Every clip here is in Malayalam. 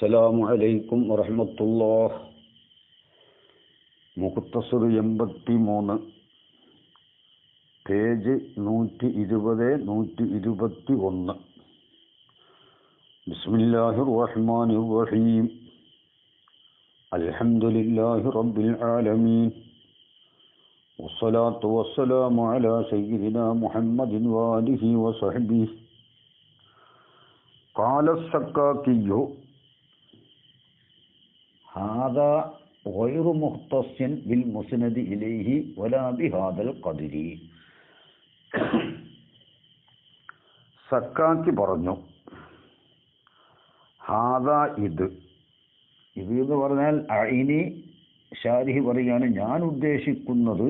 അസ്സലാമു അലൈക്കും വറഹ്മത്തുള്ളാഹ്. മുഖ്തസർ 83, പേജ് 120, 121. ബിസ്മില്ലാഹിർ റഹ്മാനിർ റഹീം. അൽഹംദുലില്ലാഹി റബ്ബിൽ ആലമീൻ. വസ്സലാത്തു വസ്സലാമു അലാ സയ്യിദിനാ മുഹമ്മദിൻ വആലിഹി വസഹ്ബിഹി. ഖാല അസ്സക്കാക്കിയ്യു ഹാദാ ഗൈറു മുഖ്തസിൻ ബിൽ മുസ്നദി ഇലൈഹി വലാ ബിഹാദൽ ഖദ്രി. സക്കാക്കി പറഞ്ഞു, ഹാദാ ഇത് എന്ന് പറഞ്ഞാൽ അഇനി ശാരിഹി പറയാണ്, ഞാൻ ഉദ്ദേശിക്കുന്നത്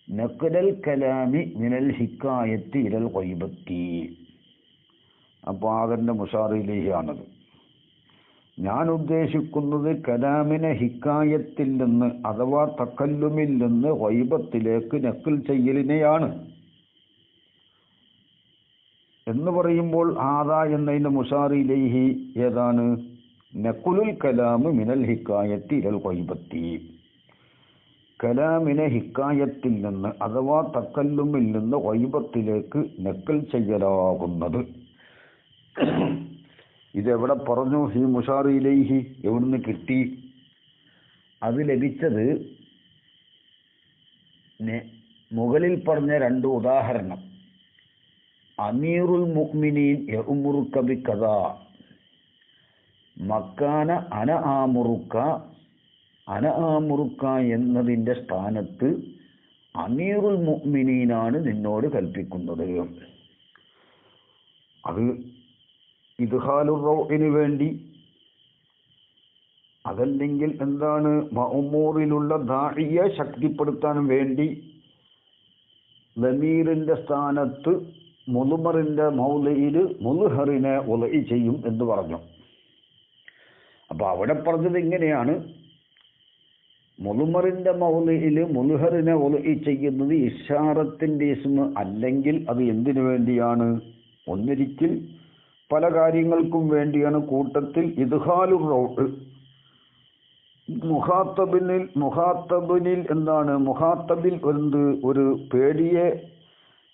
നഖലൽ കലാമി മിനൽ ഹിക്കായത്തി ഇലൽ ഗൈബത്തി. അപ്പോൾ ആദന്റെ മുഷാറിലേഹാണത്. ഞാൻ ഉദ്ദേശിക്കുന്നത് കലാമിനെ ഹിക്കായത്തിൽ നിന്ന് അഥവാ തക്കല്ലുമിൽ നിന്ന് ഗൈബത്തിലേക്ക് നഖൽ ചെയ്യലിനെയാണ് എന്ന് പറയുമ്പോൾ ആദാ എന്നതിൻ്റെ മുഷാറിലേഹി ഏതാണ്? നഖുലുൽ കലാമ് മിനൽ ഹിക്കായത്തി ഇലൽ ഗൈബത്തി. കലാമിനെ ഹിക്കായത്തിൽ നിന്ന് അഥവാ തക്കല്ലുമിൽ നിന്ന് ഗൈബത്തിലേക്ക് നഖൽ ചെയ്യലാകുന്നത്. ഇതെവിടെ പറഞ്ഞു? ഈ മുഷാറിലേഹി എവിടുന്ന് കിട്ടി? അത് ലഭിച്ചത് മുകളിൽ പറഞ്ഞ രണ്ട് ഉദാഹരണം. അമീറുൽ മുഅ്മിനീൻ യഉമുറുക ബികദാ മക്കാന അന ആമുറുക്ക എന്നതിൻ്റെ സ്ഥാനത്ത് അമീറുൽ മുഅ്മിനീനാണ് നിന്നോട് കൽപ്പിക്കുന്നത്. അത് ഇദ്ഹാലുർ റൗഇന് വേണ്ടി, അതല്ലെങ്കിൽ എന്താണ് മഅ്മൂറിലുള്ള ദാഇയെ ശക്തിപ്പെടുത്താൻ വേണ്ടി ലമീറിന്റെ സ്ഥാനത്ത് മുദ്മറിന്റെ മൗലയിൽ മുദ്ഹറിനെ ഉലഇ ചെയ്യും എന്ന് പറഞ്ഞു. അപ്പൊ അവിടെ പറഞ്ഞത് ഇങ്ങനെയാണ്, മുദ്മറിന്റെ മൗലയിൽ മുദ്ഹറിനെ ഉലഇ ചെയ്യുന്നത് ഇഷാറത്തിന്റെ ഇസ്മ അല്ലെങ്കിൽ അത് എന്തിനു വേണ്ടിയാണ്? ഒന്നിരിക്കൽ പല കാര്യങ്ങൾക്കും വേണ്ടിയാണ്. കൂട്ടത്തിൽ ഇദ്ഹാലുർ റൗഅ് മുഖാത്തബിനിൽ എന്താണ്? മുഖാത്തബിൽ ഒരു പേടിയെ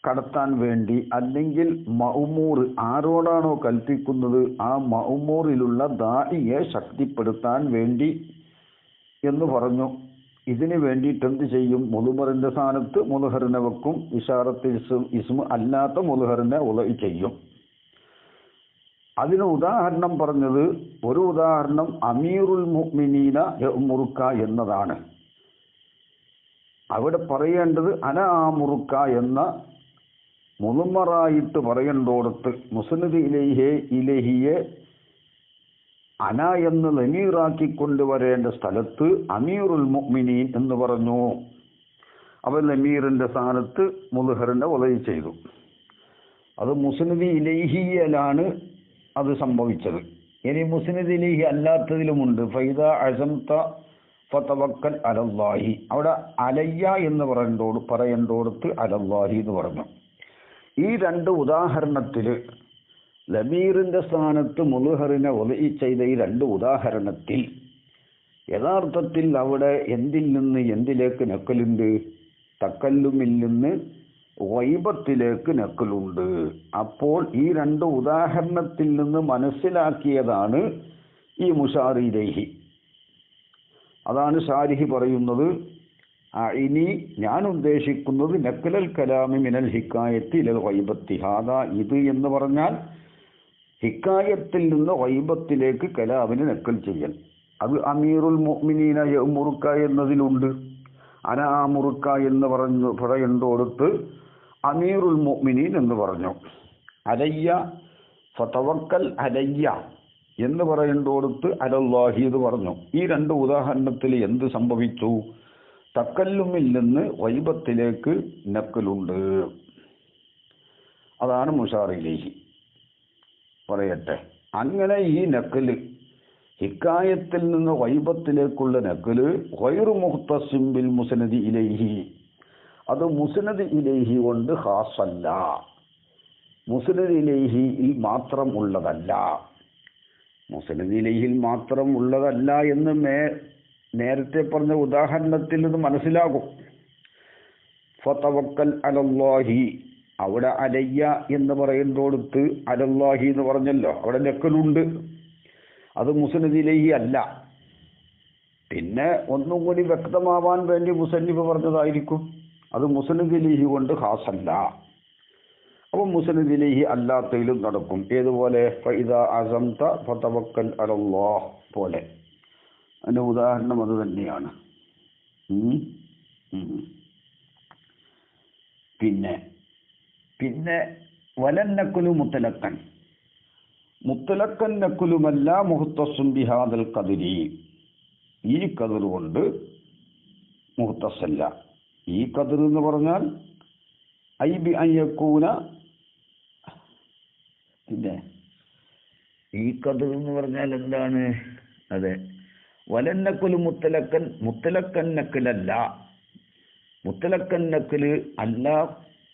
കടത്താൻ വേണ്ടി, അല്ലെങ്കിൽ മഅ്മൂർ ആരോടാണോ കൽപ്പിക്കുന്നത് ആ മഅ്മൂറിലുള്ള ദാഇയെ ശക്തിപ്പെടുത്താൻ വേണ്ടി എന്ന് പറഞ്ഞു. ഇതിന് വേണ്ടിയിട്ട് എന്ത് ചെയ്യും? മുദ്മറിന്റെ സ്ഥാനത്ത് മുദ്ഹറിനെ വെക്കും. ഇഷാറത്ത് ഇസ്മ അല്ലാത്ത മുദ്ഹറിനെ ഉലഇ ചെയ്യും. അതിന് ഉദാഹരണം പറഞ്ഞത്, ഒരു ഉദാഹരണം അമീറുൽ മുഅ്മിനീന യഉമുറുക എന്നതാണ്. അവിടെ പറയേണ്ടത് അന ആമുറുക എന്ന മുദ്മറായിട്ട് പറയേണ്ടോടത്ത് മുസ്നദ് ഇലൈഹിയെ അന എന്ന് ലമീറാക്കി കൊണ്ടുവരേണ്ട സ്ഥലത്ത് അമീറുൽ മുഅ്മിനീൻ എന്ന് പറഞ്ഞു. അവൻ ലമീറിന്റെ സ്ഥാനത്ത് മുദ്ഹറിനെ ഉലഇ ചെയ്തു. അത് മുസ്നദ് ഇലൈഹിയിലാണ് അത് സംഭവിച്ചത്. ഇനി മുസ്നദ് ഇലൈഹി അല്ലാത്തതിലുമുണ്ട്. ഫൈദാ അസംത ഫതവക്കൽ അലല്ലാഹി. അവിടെ അലയ്യ എന്ന് പറയേണ്ടോടത്ത് അലല്ലാഹി എന്ന് പറഞ്ഞു. ഈ രണ്ട് ഉദാഹരണത്തിൽ ലമീറിന്റെ സ്ഥാനത്ത് മുദ്ഹറിനെ ഉലഇ ചെയ്ത ഈ രണ്ട് ഉദാഹരണത്തിൽ യഥാർത്ഥത്തിൽ അവിടെ എന്തിൽ നിന്ന് എന്തിലേക്ക് നഖലുണ്ട്? തക്കല്ലുമിൽ നിന്ന് ഗൈബത്തിലേക്ക് നഖലുണ്ട്. അപ്പോൾ ഈ രണ്ട് ഉദാഹരണത്തിൽ നിന്ന് മനസ്സിലാക്കിയതാണ് ഈ മുഷാറിലേഹി. അതാണ് ശാരിഹി പറയുന്നത്, ഇനി ഞാൻ ഉദ്ദേശിക്കുന്നത് നഖലൽ കലാമി മിനൽ ഹിക്കായത്തി ഇലൽ ഗൈബത്തി. ഹാദാ ഇത് എന്ന് പറഞ്ഞാൽ ഹിക്കായത്തിൽ നിന്ന് ഗൈബത്തിലേക്ക് കലാമിന് നഖൽ ചെയ്യൽ. അത് അമീറുൽ മുഅ്മിനീന യഉമുറുക എന്നതിലുണ്ട്. അന ആമുറുക എന്ന് പറയേണ്ടോടത്ത് അമീറുൽ മുഅ്മിനീൻ എന്ന് പറഞ്ഞു. അലയ്യ ഫതവക്കൽ അലയ്യ എന്ന് പറയേണ്ടോടത്ത് അലല്ലാഹി എന്ന് പറഞ്ഞു. ഈ രണ്ട് ഉദാഹരണത്തിൽ എന്ത് സംഭവിച്ചു? തക്കല്ലുമിൽ നിന്ന് ഗൈബത്തിലേക്ക് നഖലുണ്ട്. അതാണ് മുഷാറിലേഹി. പറയട്ടെ, അങ്ങനെ ഈ നഖല് ഹിക്കായത്തിൽ നിന്ന് ഗൈബത്തിലേക്കുള്ള നഖല് ഗൈറു മുഖ്തസിൻ ബിൽ മുസ്നദി ഇലൈഹി, അത് മുസ്നദ് ഇലൈഹി കൊണ്ട് ഖാസല്ല, മുസ്നദ് ഇലൈഹിയിൽ മാത്രം ഉള്ളതല്ല. മുസ്നദ് ഇലൈഹിൽ മാത്രം ഉള്ളതല്ല എന്ന് നേരത്തെ പറഞ്ഞ ഉദാഹരണത്തിൽ നിന്ന് മനസ്സിലാകും. ഫതവക്കൽ അലല്ലാഹി, അവിടെ അലയ്യ എന്ന് പറയുന്നിടത്ത് അലല്ലാഹി എന്ന് പറഞ്ഞല്ലോ, അവിടെ നക്കലുണ്ട്. അത് മുസ്നദ് ഇലൈഹി അല്ല. പിന്നെ ഒന്നും കൂടി വ്യക്തമാവാൻ വേണ്ടി മുസന്നിഫ് പറഞ്ഞതായിരിക്കും. അത് മുസ്നദ് ഇലൈഹി കൊണ്ട് ഖാസല്ല. അപ്പം മുസ്നദ് ഇലൈഹി അല്ലാത്തതിലും നടക്കും. ഏതുപോലെ ഫഇദാ അസംത ഫതവക്കൽ അലല്ലാഹ് പോലെ. അതിൻ്റെ ഉദാഹരണം അത് തന്നെയാണ്. പിന്നെ വലന്നക്കുലു മുത്തലക്കൻ, മുത്തലക്കൻ നക്കുലുമല്ല മുഹ്തസുൻ ബിഹാദൽ ഖദരി, ഈ ഖദർ കൊണ്ട് മുഹ്തസല്ല. ഈ ഖദർ എന്ന് പറഞ്ഞാൽ ഐ ബി അയ്യക്കൂന, പിന്നെ ഈ ഖദർ എന്ന് പറഞ്ഞാൽ എന്താണ്? അതെ, വലന്നക്കുലു മുത്തലക്കൻ, മുത്തലക്കൻ നക്കലല്ല, മുത്തലക്കൻ നക്കല് അല്ല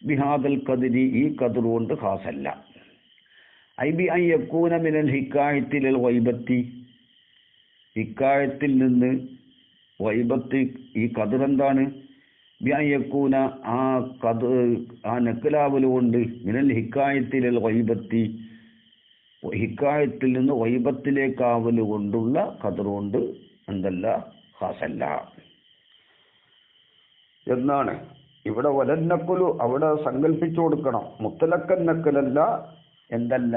ബിഹാദൽ ഖദരി, ഈ ഖദർ കൊണ്ട് ഖാസല്ല. ഐ ബി അൻ യകൂന മിനൽ ഹിക്കായത്തിൽ ഗൈബത്തി, ഹിക്കായത്തിൽ നിന്ന് ഗൈബത്ത്, ഈ ഖദർ എന്താണ്? ബി അൻ യകൂന, ആ ഖദർ, ആ നക്കലാവല് കൊണ്ട് മിനൽ ഹിക്കായത്തിൽ ഗൈബത്തി, ഹിക്കായത്തിൽ നിന്ന് ഗൈബത്തിലേക്കാവല് കൊണ്ടുള്ള ഖദർ കൊണ്ട് എന്തല്ല? ഖാസല്ല എന്നാണ്. ഇവിടെ വലന്നക്കുലു അവിടെ സങ്കല്പിച്ചു കൊടുക്കണം. മുത്തലക്കൻ നക്കലല്ല, എന്തല്ല?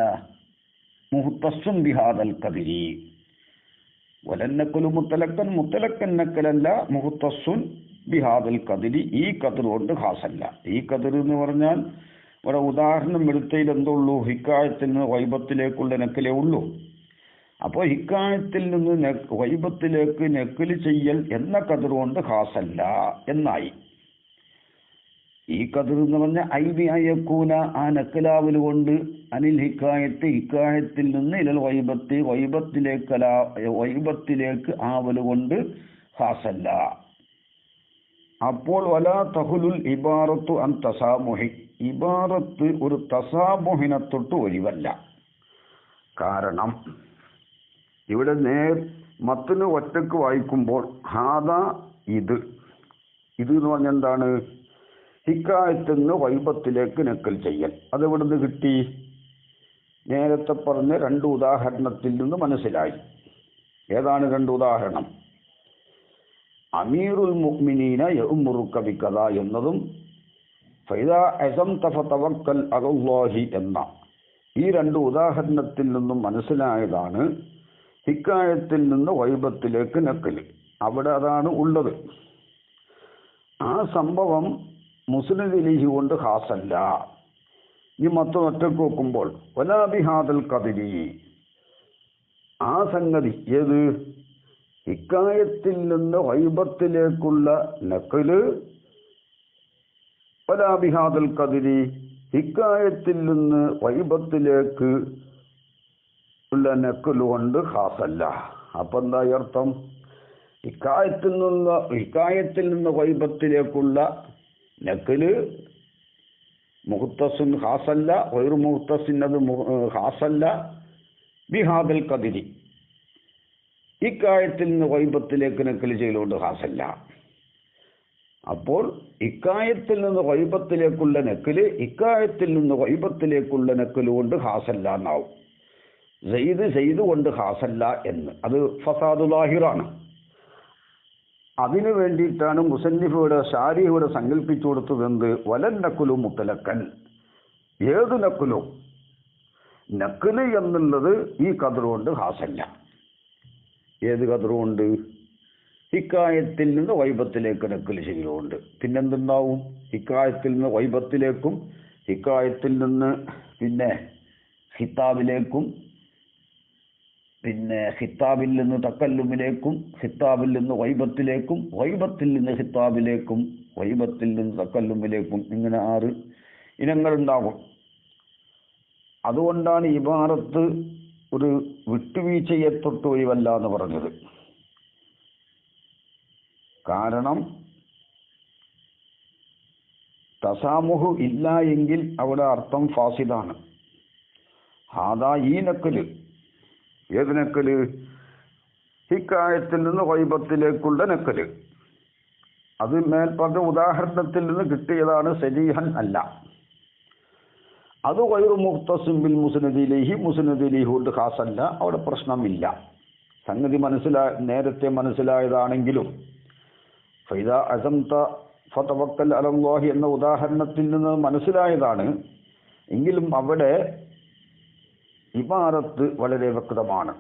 മുഹ്തസുൻ ബിഹാദൽ ഖദരി. വലന്നക്കുലു മുത്തലക്കൻ, മുത്തലക്കൻ നക്കലല്ല, മുഹ്തസുൻ ബിഹാദൽ ഖദരി, ഈ ഖദർ കൊണ്ട് ഖാസല്ല. ഈ ഖദർ എന്ന് പറഞ്ഞാൽ ഇവിടെ ഉദാഹരണം എടുത്തതിൽ എന്തുള്ളൂ? ഹിക്കായത്തിൽ നിന്ന് ഗൈബത്തിലേക്കുള്ള നക്കലേ ഉള്ളൂ. അപ്പോൾ ഹിക്കായത്തിൽ നിന്ന് ഗൈബത്തിലേക്ക് നക്കല് ചെയ്യൽ എന്ന ഖദർ കൊണ്ട് ഖാസല്ല എന്നായി. ഈ ഖദർ എന്ന് പറഞ്ഞാൽ ഐ ബി അയ്യക്കൂന, ആ നക്കലാവല് കൊണ്ട് അനിൽ ഹിക്കായത്ത്, ഹിക്കായത്തിൽ നിന്ന് ഇലൽ ഗൈബത്തി, ഗൈബത്തിലേക്ക് ആവല് കൊണ്ട് ഖാസല്ല. അപ്പോൾ വലാ തഹുലുൽ ഇബാറത്തു അൻ തസാമുഹി, ഇബാറത്ത് ഒരു തസാമുഹിനെ തൊട്ട് ഒഴിവല്ല. കാരണം ഇവിടെ മത്തിന് ഒറ്റക്ക് വായിക്കുമ്പോൾ ഹാദാ, ഇത് എന്ന് പറഞ്ഞാൽ എന്താണ്? ഹിക്കായത്തിൽ നിന്ന് ഗൈബത്തിലേക്ക് നക്കൽ ചെയ്യൽ. അതെവിടുന്ന് കിട്ടി? നേരത്തെ പറഞ്ഞ രണ്ട് ഉദാഹരണത്തിൽ നിന്ന് മനസ്സിലായി. ഏതാണ് രണ്ട് ഉദാഹരണം? അമീറുൽ മുഅ്മിനീന യഅ്മുറുക ബികദ എന്നതും ഫൈദാ അസംത ഫതവക്കൽ അലല്ലാഹി എന്ന ഈ രണ്ട് ഉദാഹരണത്തിൽ നിന്നും മനസ്സിലായതാണ് ഹിക്കായത്തിൽ നിന്ന് ഗൈബത്തിലേക്ക് നക്കല്. അവിടെ അതാണ് ഉള്ളത്. ആ സംഭവം മുസ്നദ് ഇലൈഹി കൊണ്ട് ഖാസല്ല. ഈ മറ്റൊറ്റക്ക് നോക്കുമ്പോൾ വലാ ബിഹാദൽ ഖദരി, ആ സംഗതി ഏത്? ഹിക്കായത്തിൽ നിന്ന് ഗൈബത്തിലേക്കുള്ള നക്കല്, വലാ ബിഹാദൽ ഖദരി, ഹിക്കായത്തിൽ നിന്ന് ഗൈബത്തിലേക്ക് ഉള്ള നക്കല് കൊണ്ട് ഖാസല്ല. അപ്പൊ എന്തായി അർത്ഥം? ഹിക്കായത്തിൽ നിന്ന് ഗൈബത്തിലേക്കുള്ള നക്കല് മുഹ്തസുൻ ഖാസല്ല, ഗൈറു മുഹ്തസിൻ അത് ഖാസല്ല ബിഹാദൽ ഖദരി, ഇക്കായത്തിൽ നിന്ന് ഗൈബത്തിലേക്ക് നക്കല് ചെയ്തുകൊണ്ട് ഖാസല്ല. അപ്പോൾ ഇക്കായത്തിൽ നിന്ന് ഗൈബത്തിലേക്കുള്ള നക്കല് ഇക്കായത്തിൽ നിന്ന് ഗൈബത്തിലേക്കുള്ള നക്കല് കൊണ്ട് ഖാസല്ല എന്നാവും. സെയ്ദ് കൊണ്ട് ഖാസല്ല എന്ന്, അത് ഫസാദു ലാഹിറാണ്. അതിനു വേണ്ടിയിട്ടാണ് മുസന്നിഫിയുടെ ഷാരിഹയുടെ സങ്കല്പിച്ചു കൊടുത്തത് എന്ത്? വലൻ നക്കുലു മുത്തലക്കൻ, ഏത് നക്കുലും നക്കല് എന്നുള്ളത് ഈ ഖദർ കൊണ്ട് ഖാസല്ല. ഏത് ഖദർ കൊണ്ട്? ഹിക്കായത്തിൽ നിന്ന് ഗൈബത്തിലേക്ക് നക്കല് ചെയ്യലുണ്ട്. പിന്നെന്തുണ്ടാവും? ഹിക്കായത്തിൽ നിന്ന് ഗൈബത്തിലേക്കും, ഹിക്കായത്തിൽ നിന്ന് പിന്നെ ഖിതാബിലേക്കും, പിന്നെ ഖിതാബിൽ നിന്ന് തക്കല്ലുമിലേക്കും, ഖിതാബിൽ നിന്ന് ഗൈബത്തിലേക്കും, ഗൈബത്തിൽ നിന്ന് ഖിതാബിലേക്കും, ഗൈബത്തിൽ നിന്ന് തക്കല്ലുമിലേക്കും, ഇങ്ങനെ 6 ഇനങ്ങളുണ്ടാകും. അതുകൊണ്ടാണ് ഇബാറത്ത് ഒരു വിട്ടുവീഴ്ചയെ തൊട്ട് ഒഴിവല്ല എന്ന് പറഞ്ഞത്. കാരണം തസാമുഹ് ഇല്ല എങ്കിൽ അവിടെ അർത്ഥം ഫാസിദാണ്. ഹാദാ, ഈ നക്കല് ഏത് നക്കല്? ഹിക്കായത്തിൽ നിന്ന് ഗൈബത്തിലേക്കുള്ള നക്കല്. അത് മേൽപ്പറഞ്ഞ ഉദാഹരണത്തിൽ നിന്ന് കിട്ടിയതാണ്, സരീഹൻ അല്ല. അത് ഗൈറു മുഖ്തസിൻ ബിൽ മുസ്നദി ഇലൈഹി, മുസ്നദ് ഇലൈഹി കൊണ്ട് ഖാസല്ല. അവിടെ പ്രശ്നമില്ല. സംഗതി നേരത്തെ മനസ്സിലായതാണെങ്കിലും ഫൈദാ അസംത ഫതവക്കൽ അലല്ലാഹി എന്ന ഉദാഹരണത്തിൽ നിന്ന് മനസ്സിലായതാണ് എങ്കിലും അവിടെ ഇബാറത്ത് വളരെ വ്യക്തമാണ്.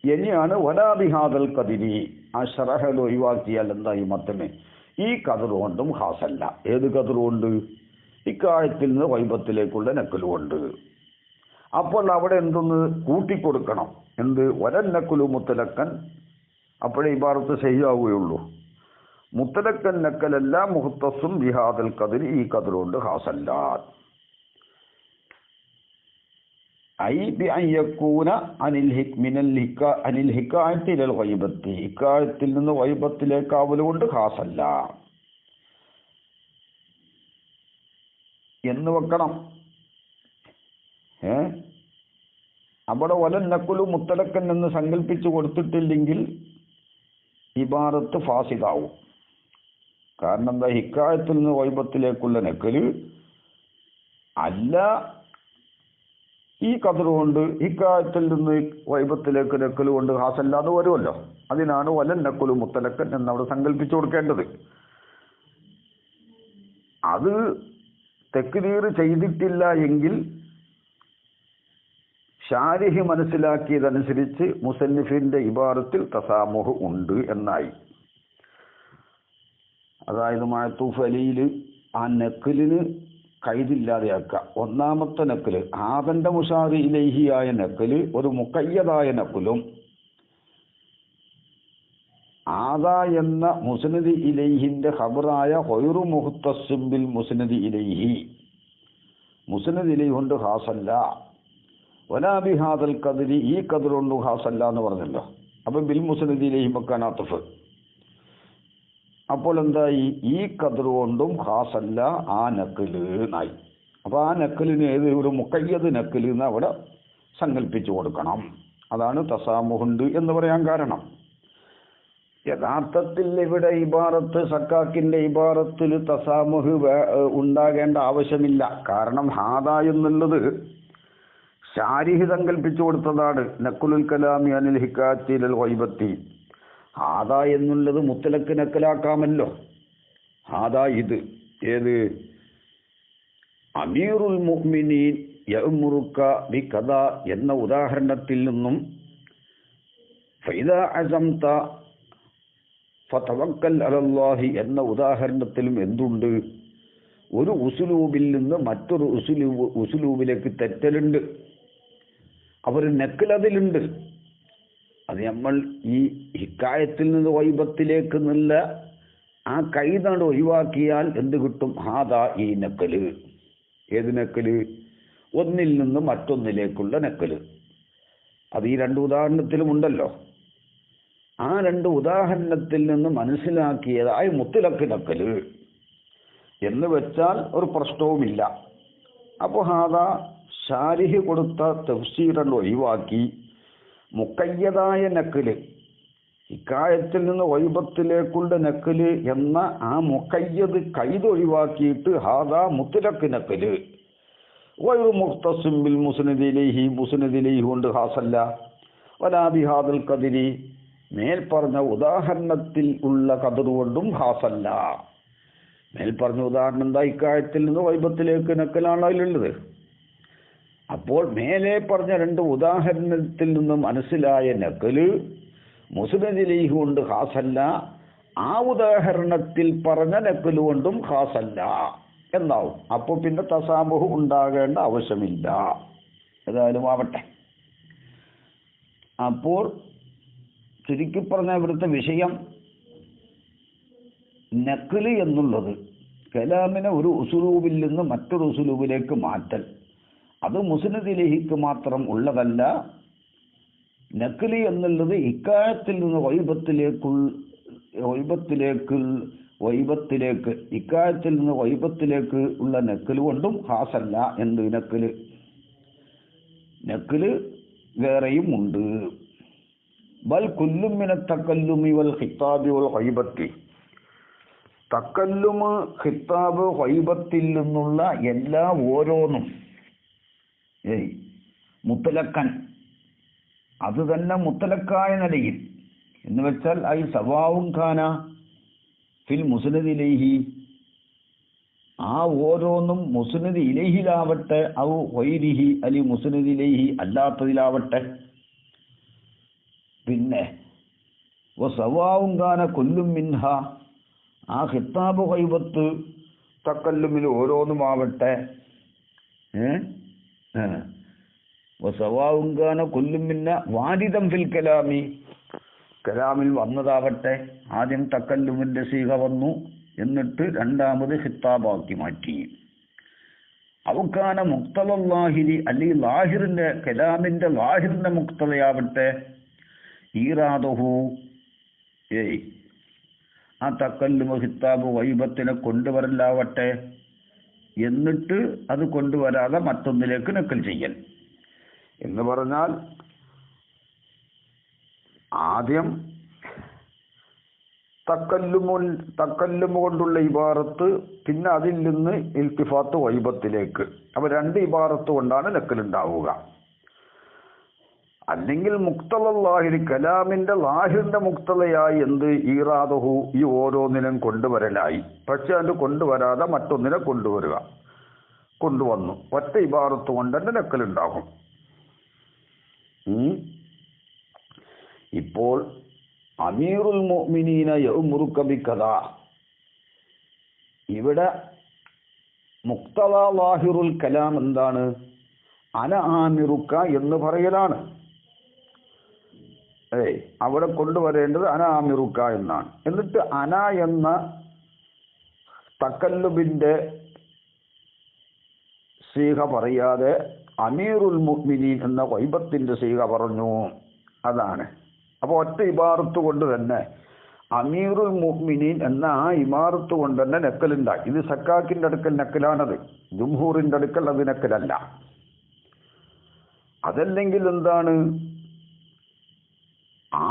ഇനിയാണ് വലാ ബിഹാദൽ ഖദരി, ആ ശറഹൽ ഒഴിവാക്കിയാൽ എന്തായി മത്തമേ, ഈ ഖദർ കൊണ്ടും ഖാസല്ല. ഏത് ഖദർ കൊണ്ട്? ഇക്കായത്തിൽ നിന്ന് ഗൈബത്തിലേക്കുള്ള നക്കലുകൊണ്ട്. അപ്പോൾ അവിടെ എന്തൊന്ന് കൂട്ടിക്കൊടുക്കണം. എന്ത്? വലൻ നക്കലു മുത്തലക്കൻ. അപ്പോഴേ ഇബാറത്ത് ശരിയാവുകയുള്ളൂ. മുത്തലക്കൻ നക്കലല്ല മുഖ്തസും ബിഹാദൽ ഖദരി, ഈ ഖദർ കൊണ്ട് ഖാസല്ല. ഐ ബി അൻ യകൂന അനിൽ ഹിക്കായത്തി ഇലൽ ഗൈബത്തി, ഹിക്കായത്തിൽ നിന്ന് ഗൈബത്തിലേക്കാവൽ കൊണ്ട് ഖാസല്ല എന്ന് വെക്കണം. അവിടെ വലൻ നക്കുലു മുത്തലക്കൻ എന്ന് സങ്കല്പിച്ചു കൊടുത്തിട്ടില്ലെങ്കിൽ ഇബാറത്ത് ഫാസിദാവും. കാരണം എന്താ? ഹിക്കായത്തിൽ നിന്ന് ഗൈബത്തിലേക്കുള്ള നക്കല് അല്ല, ഈ ഖദർ കൊണ്ട് ഹിക്കായത്തിൽ നിന്ന് ഗൈബത്തിലേക്ക് നക്കല് കൊണ്ട് ഖാസല്ല എന്ന് വരുമല്ലോ. അതിനാണ് വലൻ നക്കുലു മുത്തലക്കൻ എന്നവിടെ സങ്കല്പിച്ചു കൊടുക്കേണ്ടത്. അത് തക്രീർ ചെയ്തിട്ടില്ല എങ്കിൽ ഷാരിഹ് മനസ്സിലാക്കിയതനുസരിച്ച് മുസന്നിഫിന്റെ ഇബാറത്തിൽ തസാമുഹ് ഉണ്ട് എന്നായി. അതായത് മഅ്തൂഫ് അലിയിൽ ആ നക്കലിന് കൈതില്ലാതെയാക്കുക. ഒന്നാമത്തെ നക്കല് ആദന്റെ മുഷാരി ഇലൈഹിയായ നക്കല് ഒരു മുഖയ്യദായ നക്കലും, ആദ എന്ന മുസ്നദ് ഇലൈഹിന്റെ ഖബറായ ഗൈറു മുഖ്തസിൻ ബിൽ മുസ്നദ് ഇലൈഹി, മുസ്നദ് ഇലൈഹി കൊണ്ട് ഖാസല്ല. വലാ ബിഹാദൽ ഖദരി, ഈ ഖദർ കൊണ്ട് ഖാസല്ല എന്ന് പറഞ്ഞല്ലോ. അപ്പം ബിൽ മുസ്നദ് ഇലൈഹി മക്കാനാത്തുഫ്. അപ്പോൾ എന്തായി? ഈ ഖദർ കൊണ്ടും ഖാസല്ല ആ നക്കല് എന്നായി. അപ്പോൾ ആ നക്കലിന് ഏത്? ഒരു മുഖയ്യദ് നക്കല് എന്ന് അവിടെ സങ്കല്പിച്ചു കൊടുക്കണം. അതാണ് തസാമുഹുണ്ട് എന്ന് പറയാൻ കാരണം. യഥാർത്ഥത്തിൽ ഇവിടെ ഇബാറത്ത് സക്കാക്കിന്റെ ഇബാറത്തിൽ തസാമുഹ് ഉണ്ടാകേണ്ട ആവശ്യമില്ല. കാരണം ഹാദ എന്നുള്ളത് ഷാരിഹ് സങ്കല്പിച്ചു കൊടുത്തതാണ്. നക്കുലുൽ കലാമി അനിൽ ഹിക്കായത്തി ഇലൽ ഗൈബത്തി. ഹാദ എന്നുള്ളത് മുത്തലക്ക് നക്കലാക്കാമല്ലോ. ഹാദ ഇത് ഏത്? അമീറുൽ മുഅ്മിനീൻ യഅ്മുറുക ബികദ എന്ന ഉദാഹരണത്തിൽ നിന്നും ഫൈദാ അസംത ഫതവക്കൽ അലല്ലാഹി എന്ന ഉദാഹരണത്തിലും എന്തുണ്ട്? ഒരു ഉസ്ലൂബിൽ നിന്ന് മറ്റൊരു ഉസ്ലൂബിലേക്ക് തെറ്റലുണ്ട്. അവർ നക്കലതിലുണ്ട്. അത് നമ്മൾ ഈ ഹിക്കായത്തിൽ നിന്ന് ഗൈബത്തിലേക്ക് എന്നുള്ള ആ കൈതാണ് ഒഴിവാക്കിയാൽ എന്ത് കിട്ടും? ഹാദാ ഈ നക്കല്. ഏത് നക്കല്? ഒന്നിൽ നിന്ന് മറ്റൊന്നിലേക്കുള്ള നക്കല്. അത് ഈ രണ്ട് ഉദാഹരണത്തിലും ഉണ്ടല്ലോ. ആ രണ്ട് ഉദാഹരണത്തിൽ നിന്ന് മനസ്സിലാക്കിയതായ മുത്തലക്ക് നക്കല് എന്ന് വെച്ചാൽ ഒരു പ്രശ്നവുമില്ല. അപ്പോൾ ഹാദാ ഷാരിഹ് കൊടുത്ത തഫ്സീറൻ ഒഴിവാക്കി മുഖയ്യദായ നക്കല്, ഇക്കായത്തിൽ നിന്ന് ഗൈബത്തിലേക്കുള്ള നക്കല് എന്ന ആ മുഖയ്യദ് കൈതൊഴിവാക്കിയിട്ട് ഹാദാ മുത്തലക്ക് നക്കല് ഗൈറു മുഖ്തസിൻ ബിൽ മുസ്നദ് ഇലൈഹി, മുസ്നദ് ഇലൈഹി കൊണ്ട് ഖാസല്ല. വലാ ബിഹാദൽ ഖദരി, മേൽപ്പറഞ്ഞ ഉദാഹരണത്തിൽ ഉള്ള ഖദർ കൊണ്ടും ഖാസല്ല. മേൽപ്പറഞ്ഞ ഉദാഹരണം എന്താ? ഇക്കായത്തിൽ നിന്ന് ഗൈബത്തിലേക്ക് നക്കലാണ് അതിലുള്ളത്. അപ്പോൾ മേലെ പറഞ്ഞ രണ്ട് ഉദാഹരണത്തിൽ നിന്ന് മനസ്സിലായ നക്കല് മുസ്നദ് ഇലൈഹി കൊണ്ട് ഖാസല്ല, ആ ഉദാഹരണത്തിൽ പറഞ്ഞ നക്കല് കൊണ്ടും ഖാസല്ല എന്നാവും. അപ്പോൾ പിന്നെ തസാമുഹ് ഉണ്ടാകേണ്ട ആവശ്യമില്ല. ഏതായാലും ആവട്ടെ. അപ്പോൾ ചുരുക്കി പറഞ്ഞ ഇവിടുത്തെ വിഷയം നക്കല് എന്നുള്ളത് കലാമിനെ ഒരു ഉസ്ലൂബിൽ നിന്ന് മറ്റൊരു ഉസ്ലൂബിലേക്ക് മാറ്റൽ, അത് മുസ്നദ് ഇലൈഹിക്ക് മാത്രം ഉള്ളതല്ല. നക്കല് എന്നുള്ളത് ഇക്കായത്തിൽ നിന്ന് ഇക്കായത്തിൽ നിന്ന് വൈബത്തിലേക്ക് ഉള്ള നക്കല് കൊണ്ടും ഖാസല്ല. എന്ത് നക്കല്? വേറെയും ഉണ്ട്. ബൽ കുല്ലും മിന തകല്ലുമി വൽ ഖിതാബി വൽ ഗൈബത്തി, തക്കല്ലുമ്, ഖിതാബ്, ഗൈബത്തിൽ നിന്നുള്ള എല്ലാ ഓരോന്നും മുത്തലക്കൻ, അത് തന്നെ മുത്തലക്കായ നിലയിൽ എന്ന് വെച്ചാൽ ഐ സവാവും ഖാന ഫിൽ മുസ്നദ് ഇലൈഹി, ആ ഓരോന്നും മുസ്നദ് ഇലൈഹിലാവട്ടെ ഔ ഗൈരിഹി അലി മുസ്നദ് ഇലൈഹി അല്ലാത്തതിലാവട്ടെ. പിന്നെ വസവാവും ഖാന കുല്ലും മിൻഹ, ആ ഖിതാബ് ഗൈബത്ത് തക്കല്ലുമിൽ ഓരോന്നുമാവട്ടെ, വസവാവും ഖാന കുല്ലും മിന്ന വാരിദം ഫിൽ കലാമി, കലാമിൽ വന്നതാവട്ടെ. ആദ്യം തക്കല്ലുമിന്റെ സീഗ വന്നു, എന്നിട്ട് രണ്ടാമത് ഖിതാബാക്കി മാറ്റി. ഔകാന മുക്തല ലാഹിരി, അല്ലെങ്കിൽ ലാഹിറിന്റെ കലാമിന്റെ ലാഹിറിന്റെ മുക്തലയാവട്ടെ. ഈറാദഹു, ആ തക്കല്ലുമ ഖിതാബ് ഗൈബത്തിനെ കൊണ്ടുവരലാവട്ടെ, എന്നിട്ട് അത് കൊണ്ടുവരാതെ മറ്റൊന്നിലേക്ക് നക്കൽ ചെയ്യൽ എന്ന് പറഞ്ഞാൽ ആദ്യം തക്കല്ലുമ കൊണ്ടുള്ള ഇബാറത്ത്, പിന്നെ അതിൽ നിന്ന് ഇൽത്തിഫാത്ത് ഗൈബത്തിലേക്ക്. അപ്പൊ രണ്ട് ഇബാറത്ത് കൊണ്ടാണ് നക്കലുണ്ടാവുക. അല്ലെങ്കിൽ മുക്തല ലാഹിരി, കലാമിന്റെ ലാഹിറിന്റെ മുക്തലയായി എന്ത് ഈറാദഹു, ഈ ഓരോന്നിനും കൊണ്ടുവരലായി. പക്ഷെ അത് കൊണ്ടുവരാതെ മറ്റൊന്നിനെ കൊണ്ടുവന്നു. ഒറ്റ ഇബാറത്ത് കൊണ്ട് തന്നെ നക്കലുണ്ടാകും. ഇപ്പോൾ അമീറുൽ മുഅ്മിനീന യഅ്മുറുക ബികദാ, ഇവിടെ മുക്തല ലാഹിറുൽ കലാം എന്താണ്? അന ആമിറുക എന്ന് പറയലാണ്. അവിടെ കൊണ്ടുവരേണ്ടത് അന ആമിറുക എന്നാണ്. എന്നിട്ട് അന എന്ന തക്കല്ലുബിന്റെ സീഗ പറയാതെ അമീറുൽ മുഅ്മിനീൻ എന്ന ഗൈബത്തിന്റെ സീഗ പറഞ്ഞു. അതാണ്. അപ്പോൾ ഒറ്റ ഇബാറത്ത് കൊണ്ട് തന്നെ അമീറുൽ മുഅ്മിനീൻ എന്ന ആ ഇമാറത്ത് കൊണ്ട് തന്നെ നക്കലുണ്ടായി. ഇത് സക്കാക്കിന്റെ അടുക്കൽ നക്കലാണത്, ജുംഹൂറിന്റെ അടുക്കൽ അത് നക്കലല്ല. അതല്ലെങ്കിൽ എന്താണ്?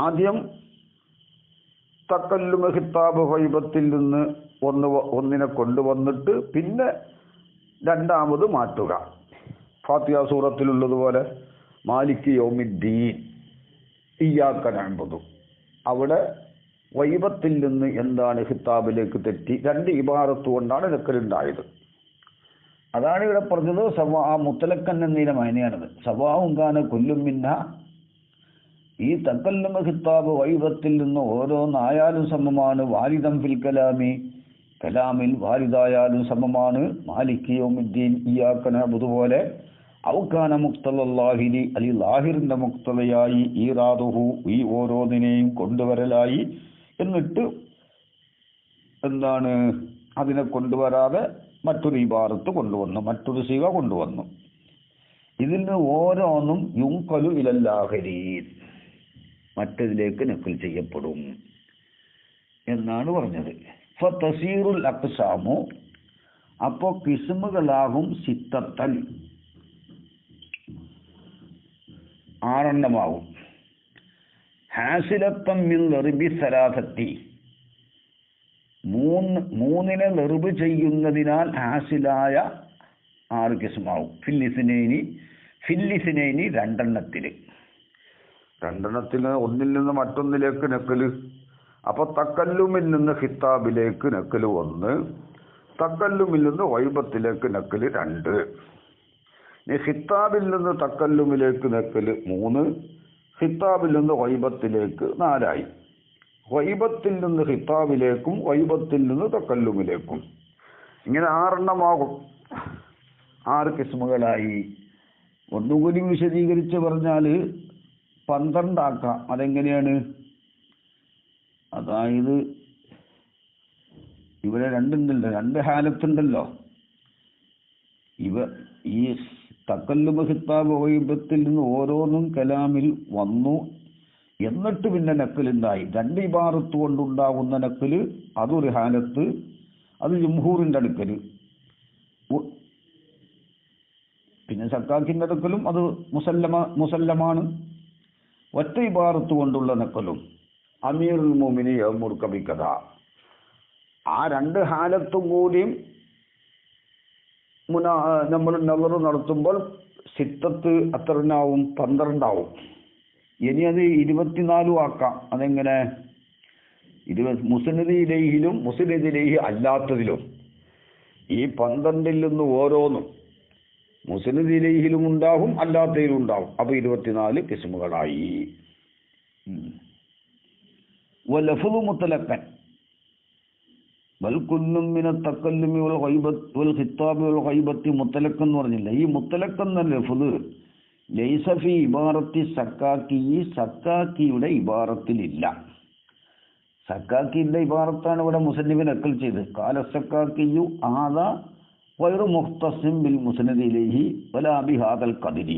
ആദ്യം തക്കല്ലുമ ഖിതാബ് ഗൈബത്തിൽ നിന്ന് ഒന്നിനെ കൊണ്ടുവന്നിട്ട് പിന്നെ രണ്ടാമത് മാറ്റുക. ഫാത്തിഹ സൂറത്തിലുള്ളതുപോലെ മാലിക് യൗമിദ്ദീൻ ഇയ്യാക നഅ്ബുദു, അവിടെ ഗൈബത്തിൽ നിന്ന് എന്താണ് ഖിതാബിലേക്ക് തെറ്റി. രണ്ട് ഇബാറത്ത് കൊണ്ടാണ് നക്കലുണ്ടായത്. അതാണ് ഇവിടെ പറഞ്ഞത്. ആ മുത്തലക്കൻ എന്നതിന്റെ മൈനയാണത്. സവാഉൻ കാന കുല്ലും മിന്ന, ഈ തക്കല്ലുമ ഖിതാബ് ഗൈബത്തിൽ നിന്ന് ഓരോന്നായാലും സമമാണ്. വാരിദം ഫിൽ കലാമി, കലാമിൽ വാരിദായാലും സമമാണ്. മാലിക് യൗമിദ്ദീൻ ഇയ്യാക നഅ്ബുദു പോലെ ഔകാന മുക്തല ലാഹിരി, അലി ലാഹിറിന്റെ മുക്തലയായി ഈറാദുഹു, ഈ ഓരോന്നിനെയും കൊണ്ടുവരലായി. എന്നിട്ട് എന്താണ്? അതിനെ കൊണ്ടുവരാതെ മറ്റൊരു ഇബാറത്ത് കൊണ്ടുവന്നു, മറ്റൊരു സീഗ കൊണ്ടുവന്നു. ഇതിൽ നിന്ന് ഓരോന്നും യുൻഖലു ഇലൽ ആഖിരീൻ, മറ്റതിലേക്ക് നഖൽ ചെയ്യപ്പെടും എന്നാണ് പറഞ്ഞത്. ഫതസീറുൽ അഖ്സാമു, അപ്പോൾ കിസ്മുകളാകും സിത്തത്തൻ, ആറെണ്ണമാവും. ഹാസിലത്തൻ മിൻ ലർബി സലാസത്തി, മൂന്നിനെ നെറുബ് ചെയ്യുന്നതിനാൽ ഹാസിലായ 6 കിസ്മാവും. ഫില്ലിസിനൈനി രണ്ടെണ്ണത്തിന് ഒന്നിൽ നിന്ന് മറ്റൊന്നിലേക്ക് നക്കല്. അപ്പൊ തക്കല്ലുമിൽ നിന്ന് ഖിതാബിലേക്ക് നക്കല് 1, തക്കല്ലുമിൽ നിന്ന് ഗൈബത്തിലേക്ക് നക്കല് 2. ഖിതാബിൽ നിന്ന് തക്കല്ലുമിലേക്ക് നക്കല് 3, ഖിതാബിൽ നിന്ന് ഗൈബത്തിലേക്ക് 4 ഗൈബത്തിൽ നിന്ന് ഖിതാബിലേക്കും ഗൈബത്തിൽ നിന്ന് തക്കല്ലുമിലേക്കും. ഇങ്ങനെ 6 എണ്ണമാകും. 6 കിസ്മുകളായി. ഒന്നുകൂടി വിശദീകരിച്ച് പറഞ്ഞാൽ 12 ആക്കാം. അതെങ്ങനെയാണ്? അതായത് ഇവിടെ 2 ഹാലത്തുണ്ടല്ലോ. ഈ തക്കല്ലുമ ഖിതാബ് ഗൈബത്തിൽ നിന്ന് ഓരോന്നും കലാമിൽ വന്നു, എന്നിട്ട് പിന്നെ നക്കലുണ്ടായി. 2 ഇബാറത്ത് കൊണ്ടുണ്ടാകുന്ന നക്കല് അതൊരു ഹാലത്ത്, അത് ജംഹൂറിന്റെ അടുക്കൽ. പിന്നെ സക്കാക്കിൻ്റെ നക്കലും അത് മുസല്ലമാണ്. ഒറ്റ ഇബാറത്ത് കൊണ്ടുള്ള നക്കലും അമീറുൽ മുഅ്മിനീൻ യഅ്മുർ ബികദ. ആ രണ്ട് ഹാലത്തും കൂടിയും നമ്മൾ നളർ നടത്തുമ്പോൾ സിത്തത്ത് അത്രനാവും 12 ഇനി അത് 24 ആക്കാം. അതെങ്ങനെ? മുസ്നദ് ഇലൈഹിലും മുസ്നദ് ഇലൈഹി അല്ലാത്തതിലും ഈ 12 നിന്ന് ഓരോന്നും മുസ്നദ് ഇലൈഹിലും ഉണ്ടാകും അല്ലാത്തതിലും ഉണ്ടാകും. അപ്പോൾ 24 കിസ്മുകളായി. വലഫ്ളു മുത്തലഖൻ ബൽ കുല്ലും മിന തകല്ലുമി വൽ ഗൈബത്ത് വൽ ഖിത്താബി വൽ ഗൈബത്തി മുത്തലഖ് എന്ന് പറഞ്ഞില്ല. ഈ മുത്തലഖ് എന്ന ലഫ്ള് ലൈസ ഫി ഇബാറത്തി സക്കാക്കി, സക്കാക്കിയുടെ ഇബാറത്തിലില്ല. സക്കാക്കിയുടെ ഇബാറത്താണ് ഇവിടെ മുസന്നിഫ് നക്കൽ ചെയ്ത്. കാല സക്കാക്കിയു ആദ ഗൈറു മുഖ്തസിം ബിൽ മുസ്നദ് ഇലൈഹി വലാ ബിഹാദൽ ഖദരി.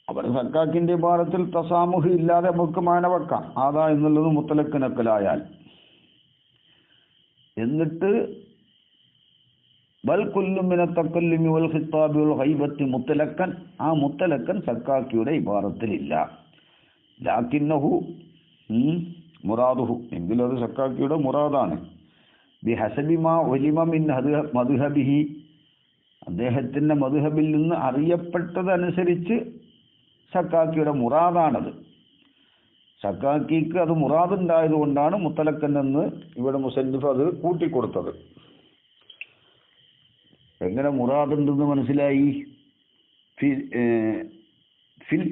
അവർ സക്കാക്കിന്റെ ഇബാറത്തിൽ തസാമുഹ് ഇല്ലാതെ നമുക്ക് മാന വെക്കാം. ആദാ എന്നുള്ളത് മുത്തലഖ് നക്കലായാൽ. എന്നിട്ട് ബൽ കുല്ലും മിന തകല്ലുമി വൽ ഖിത്താബി വൽ ഗൈബത്തി മുത്തലഖൻ, ആ മുത്തലഖൻ സക്കാക്കിയുടെ ഇബാറത്തിലില്ല. ലാകിന്നഹു മുറാദുഹു, എങ്കിലും അത് സക്കാക്കിയുടെ മുറാദാണ്. ബിഹസബി മാ ഉലിമ മിൻ മദ്ഹബിഹി, അദ്ദേഹത്തിന്റെ മദ്ഹബിൽ നിന്ന് അറിയപ്പെട്ടതനുസരിച്ച് സക്കാക്കിയുടെ മുറാദാണത്. സക്കാക്കിക്ക് അത് മുറാദുണ്ടായത് കൊണ്ടാണ് മുത്തലഖൻ എന്ന് ഇവിടെ മുസന്നിഫ് അത് കൂട്ടിക്കൊടുത്തത്. എങ്ങനെ മുറാദുണ്ടെന്ന് മനസ്സിലായി? ഫിൽ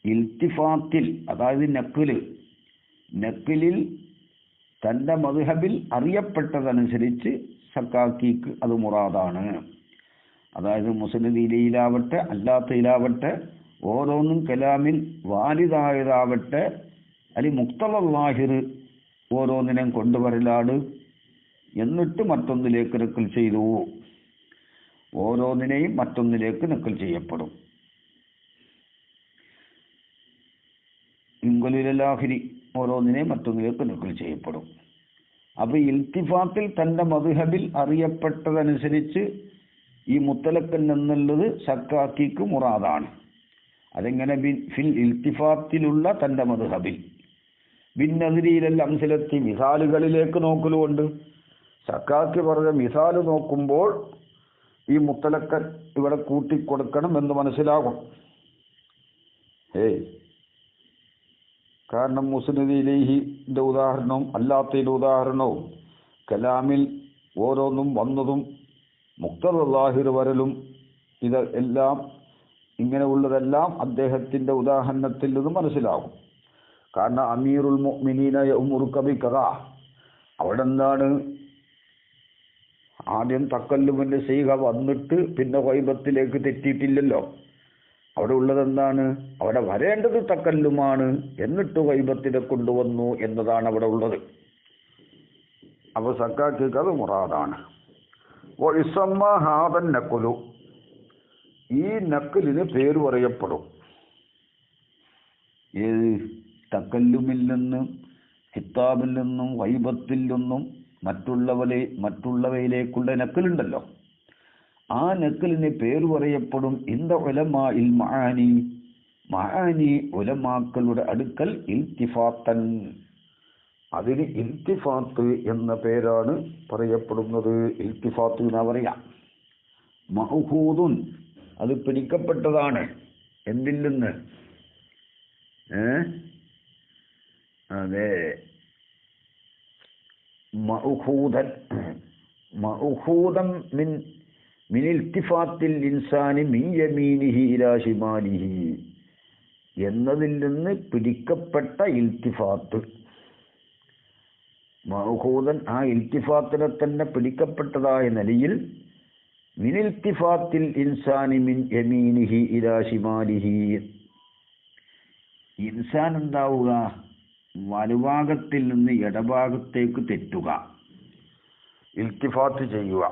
ഇൽത്തിഫാത്തിൽ, അതായത് നക്കിലിൽ തൻ്റെ മദ്ഹബിൽ അറിയപ്പെട്ടതനുസരിച്ച് സക്കാക്കിക്ക് അത് മുറാദാണ്. അതായത് മുസ്നദ് ഇലൈഹിലാവട്ടെ അല്ലാത്തതിലാവട്ടെ ഓരോന്നും കലാമിൽ വാലിദായതാവട്ടെ അല്ലെങ്കിൽ മുഖ്തദൽ ലാഹിർ ഓരോന്നിനെയും കൊണ്ടുവരലാണ്. എന്നിട്ട് മറ്റൊന്നിലേക്ക് നക്കൽ ചെയ്തു. ഓരോന്നിനെയും മറ്റൊന്നിലേക്ക് നക്കൽ ചെയ്യപ്പെടും. ഇൻകുലിലാഹിരി ഓരോന്നിനെയും മറ്റൊന്നിലേക്ക് നക്കൽ ചെയ്യപ്പെടും. അപ്പോൾ ഇൽത്തിഫാത്തിൽ തൻ്റെ മദ്ഹബിൽ അറിയപ്പെട്ടതനുസരിച്ച് ഈ മുത്തലഖൻ എന്നുള്ളത് സക്കാക്കിക്ക് മുറാദാണ്. അതെങ്ങനെ? ഫിൽ ഇൽത്തിഫാത്തിലുള്ള തൻ്റെ മദ്ഹബിൽ ബിന്നദ്രിയിലൽ അംസലത്തി, മിസാലുകളിലേക്ക് നോക്കലുകൊണ്ട് സക്കാക്കി പറഞ്ഞ മിസാല് നോക്കുമ്പോൾ ഈ മുത്തലഖൻ ഇവിടെ കൂട്ടിക്കൊടുക്കണം എന്ന് മനസ്സിലാകും. കാരണം മുസ്നദ് ഇലൈഹിന്റെ ഉദാഹരണവും അല്ലാത്തതിൻ്റെ ഉദാഹരണവും കലാമിൽ ഓരോന്നും വന്നതും മുഖ്തദൽ ലാഹിർ വരലും ഇത് എല്ലാം ഇങ്ങനെ ഉള്ളതെല്ലാം അദ്ദേഹത്തിന്റെ ഉദാഹരണത്തിൽ നിന്ന് മനസ്സിലാകും. കാരണം അമീറുൽ മുഅ്മിനീന യഅ്മുറു ബികദ, അവിടെ എന്താണ്? ആദ്യം തക്കല്ലുമിന്റെ സീഗ വന്നിട്ട് പിന്നെ ഗൈബത്തിലേക്ക് തെറ്റിയിട്ടില്ലല്ലോ. അവിടെ ഉള്ളത് എന്താണ്? അവിടെ വരേണ്ടത് തക്കല്ലുമാണ്, എന്നിട്ട് ഗൈബത്തിനെ കൊണ്ടുവന്നു എന്നതാണ് അവിടെ ഉള്ളത്. അപ്പോൾ സക്കാക്കിക്ക് അത് മുറാദാണ്. ഹാദൻ നക്കുലു, ഈ നക്കലിന് പേര് പറയപ്പെടും. ഏത്? തക്കല്ലുമിൽ നിന്നും ഖിത്താബിൽ നിന്നും ഗൈബത്തിൽ നിന്നും മറ്റുള്ളവയിലേക്കുള്ള നക്കലുണ്ടല്ലോ, ആ നക്കലിന് പേര് പറയപ്പെടും. ഇന്ദ ഉലമാഇൽ മആനി ഉലമാക്കളുടെ അടുക്കൽ ഇൽത്തിഫാത്തൻ, അതിന് ഇൽത്തിഫാത്ത് എന്ന പേരാണ് പറയപ്പെടുന്നത്. ഇൽത്തിഫാത്ത് എന്നാ പറയാം. മഅഖൂദുൻ, അത് പിടിക്കപ്പെട്ടതാണ്. എന്തിൽ നിന്ന്? അതെ, മഅഖൂദൻ മിൻ ഇൽത്തിഫാത്തിൽ ഇൻസാനി മിൻ യമീനിഹി ഇലാ ശിമാലിഹി എന്നതിൽ നിന്ന് പിടിക്കപ്പെട്ട ഇൽത്തിഫാത്ത്. മഅഖൂദൻ, ആ ഇൽത്തിഫാത്തിനെ തന്നെ പിടിക്കപ്പെട്ടതായ നിലയിൽ മിൻ ഇൽത്തിഫാത്തിൽ ഇൻസാനി മിൻ യമീനിഹി ഇലാ ശിമാലിഹി, ഇൻസാൻ എന്താവുക? വലഭാഗത്തിൽ നിന്ന് ഇടഭാഗത്തേക്ക് തെറ്റുക, ഇൽത്തിഫാത്ത് ചെയ്യുക,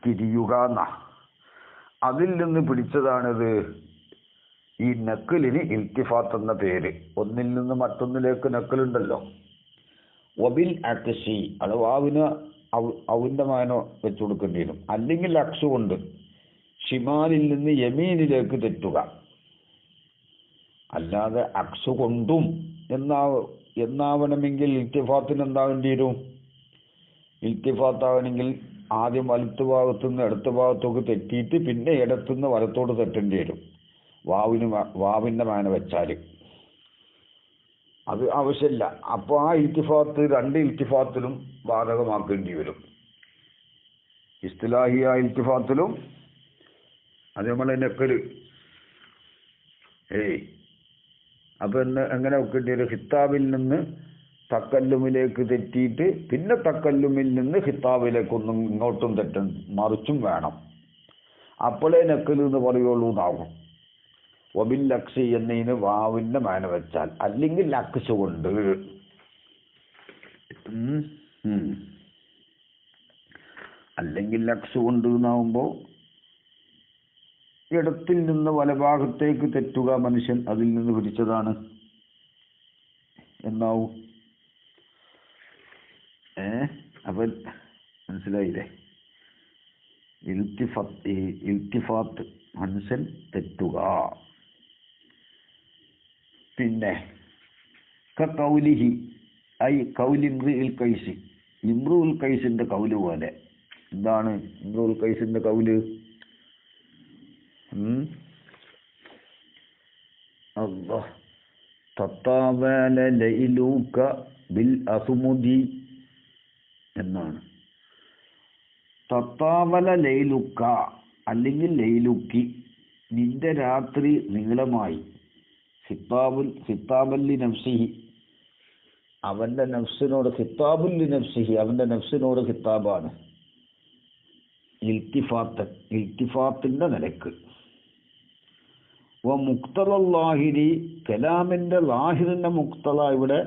തിരിയുക എന്നാ. അതിൽ നിന്ന് പിടിച്ചതാണിത്. ഈ നക്കലിന് ഇൽത്തിഫാത്ത് എന്ന പേര്. ഒന്നിൽ നിന്ന് മറ്റൊന്നിലേക്ക് നക്കലുണ്ടല്ലോ. വബിൽ അക്സി, അത് വാവിന് അവന്റെ മാനോ വെച്ചു കൊടുക്കേണ്ടി വരും. അല്ലെങ്കിൽ അക്സ് കൊണ്ട് ഷിമാലിൽ നിന്ന് യമീനിലേക്ക് തെറ്റുക. അല്ലാതെ അക്സ് കൊണ്ടും എന്നാവണമെങ്കിൽ ഇൽത്തിഫാത്തിന് എന്താകേണ്ടി വരും? ഇൽത്തിഫാത്താവണമെങ്കിൽ ആദ്യം വലത്ത് ഭാഗത്തുനിന്ന് ഇടത്ത് ഭാഗത്തേക്ക് തെറ്റിയിട്ട് പിന്നെ ഇടത്തുനിന്ന് വലത്തോട്ട് തെറ്റേണ്ടി വരും. വാവിൻ്റെ മാന വെച്ചാൽ അത് ആവശ്യമില്ല. അപ്പോൾ ആ ഇൽത്തിഫാത്ത് രണ്ട് ഇൽത്തിഫാത്തിലും ബാധകമാക്കേണ്ടി വരും. ഇസ്തിലാഹിയ ഇൽത്തിഫാത്തിലും അതേപോലെ നെക്കല്. അപ്പൊ എങ്ങനെ വെക്കേണ്ടി വരും? ഹിത്താബിൽ നിന്ന് തക്കല്ലുമിലേക്ക് തെറ്റിയിട്ട് പിന്നെ തക്കല്ലുമിൽ നിന്ന് ഹിത്താബിലേക്കൊന്നും ഇങ്ങോട്ടും മറിച്ചും വേണം. അപ്പോഴേ നെക്കല് എന്ന് പറയുള്ളൂ എന്നാകും. വബിൽ ലക്സ് എന്നതിന് വാവിൻ്റെ മാന വെച്ചാൽ, അല്ലെങ്കിൽ ലക്സ് കൊണ്ട്. അല്ലെങ്കിൽ ലക്സ് കൊണ്ട് എന്നാവുമ്പോൾ ഇടത്തിൽ നിന്ന് വലഭാഗത്തേക്ക് തെറ്റുക, മനുഷ്യൻ അതിൽ നിന്ന് പിടിച്ചതാണ് എന്നാവും. അപ്പം മനസ്സിലായില്ലേ? ഇൽത്തിഫാത്ത് മനുഷ്യൻ തെറ്റുക. പിന്നെ കൗലിഹി ഐ കൗലി ഇംറുൽ കൈസി, ഇംറുൽ കൈസിന്റെ കൗല് പോലെ. എന്താണ് ഇംറുൽ കൈസിന്റെ കൗല്? അല്ലാഹ് തത്താവല ലൈലൂക ബിൽ അസുമുദി എന്നാണ്. തത്താവല ലൈലുക്ക അല്ലെങ്കിൽ ലൈലുക്കി, നിന്റെ രാത്രി നീളമായി. ഖിത്താബുല്ലി നഫ്സിഹി, അവന്റെ നഫ്സിനോട്. ഖിത്താബുല്ലി നഫ്സിഹി, അവന്റെ നഫ്സിനോട് ഖിത്താബാണ്. ഇൽത്തിഫാത്തിന്റെ നിലക്ക്. മുക്തലാഹിരി, കലാമിന്റെ ലാഹിറിന്റെ മുക്തല ഇവിടെ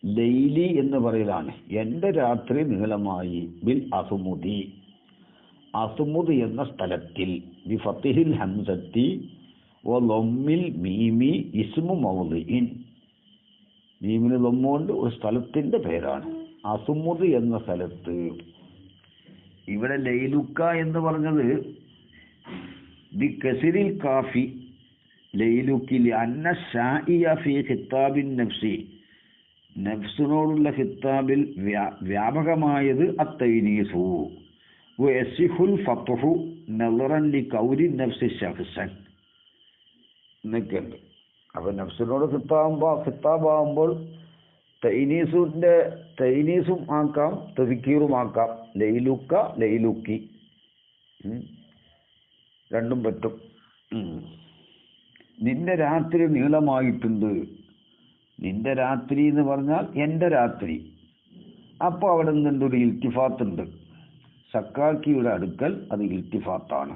ലൈലി എന്ന് പറയലാണ്. എൻ്റെ രാത്രി നീളമായി. ബിൽ അസുമുദി, അസുമുദ് എന്ന സ്ഥലത്തിൽ. ബി ഫത്തിഹിൽ ഹംസത്തി വ ലമ്മിൽ മീമി ഇസ്മു മൗളിഇൻ, മീമിന് ലമ്മുകൊണ്ട് ഒരു സ്ഥലത്തിന്റെ പേരാണ് അസുമുദ് എന്ന സ്ഥലത്ത്. ഇവിടെ ലൈലുക്ക എന്ന് പറഞ്ഞത് ബി കസിരിൽ കാഫി ലൈലുക്കിൽ അന്ന ഷാഇയ ഫി ഖിത്താബിൻ നഫ്സി, നഫ്സിനോടുള്ള ഖിത്താബിൽ വ്യാപകമായത് അത്തൈനീസു വയസിഹുൽ ഫത്ഹു നളറൻ ലികൗലി നഫ്സി ശഖ്സൻ എന്നൊക്കെയുണ്ട്. അപ്പൊ നഫ്സിനോട് ഖിത്താബാകുമ്പോൾ തൈനീസും ആക്കാം, തദ്കീറും ആക്കാം. ലൈലുക്ക, ലൈലുക്കി രണ്ടും പറ്റും. നിന്റെ രാത്രി നീളമായിട്ടുണ്ട്. നിന്റെ രാത്രി എന്ന് പറഞ്ഞാൽ എൻ്റെ രാത്രി. അപ്പോൾ അവിടെ നിന്നൊരു ഇൽത്തിഫാത്ത് ഉണ്ട്. സക്കാക്കിയുടെ അടുക്കൽ അത് ഇൽത്തിഫാത്താണ്,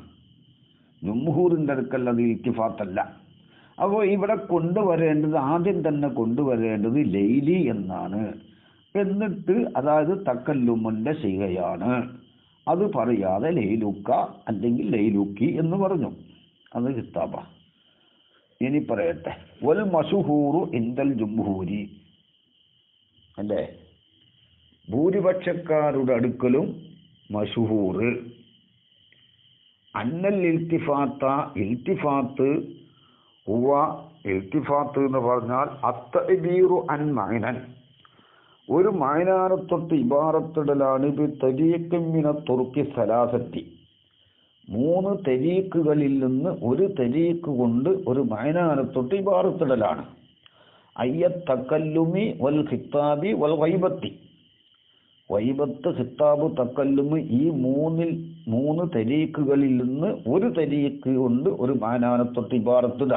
ജുംഹൂറിൻ്റെ അടുക്കൽ അത് ഇൽത്തിഫാത്തല്ല. അപ്പോൾ ഇവിടെ കൊണ്ടുവരേണ്ടത്, ആദ്യം തന്നെ കൊണ്ടുവരേണ്ടത് ലൈലി എന്നാണ്. എന്നിട്ട് അതായത് തക്കല്ലുമിൻ്റെ സിഗയാണ്. അത് പറയാതെ ലൈലുക്ക അല്ലെങ്കിൽ ലൈലുക്കി എന്ന് പറഞ്ഞു. അത് കിതാബ. ഇനി പറയട്ടെ, വൽ മശുഹൂറു ഇൻദൽ ജുംഹൂരി, അല്ലേ? ഭൂരിപക്ഷക്കാരുടെ അടുക്കലും മശുഹൂറ് അന്നൽ ഇൽത്തിഫാത്ത് ഹുവ, ഇൽത്തിഫാത്ത് എന്ന് പറഞ്ഞാൽ അത്തഈബീറു അൻ മഅനൻ, ഒരു മഅനാനെ തൊട്ട് ഇബാറത്തിടലാണ്. ബി തരീഖിൻ മിന തുർക്കി സലാസത്തി, 3 തരീഖുകളിൽ നിന്ന് ഒരു തരീഖ് കൊണ്ട് ഒരു മഅനാനെ തൊട്ട് ഇബാറത്തിടലാണ്. അയ്യത്ത് തക്കല്ലുമി വൽ ഖിത്താബി വൽ ഗൈബത്തി, ഗൈബത്ത്, ഖിത്താബ്, തക്കല്ലുമ്, ഈ 3 തരീഖുകളിൽ നിന്ന് ഒരു തരീഖ് കൊണ്ട് ഒരു മഅനാനെ തൊട്ട് ഇബാറത്തിട.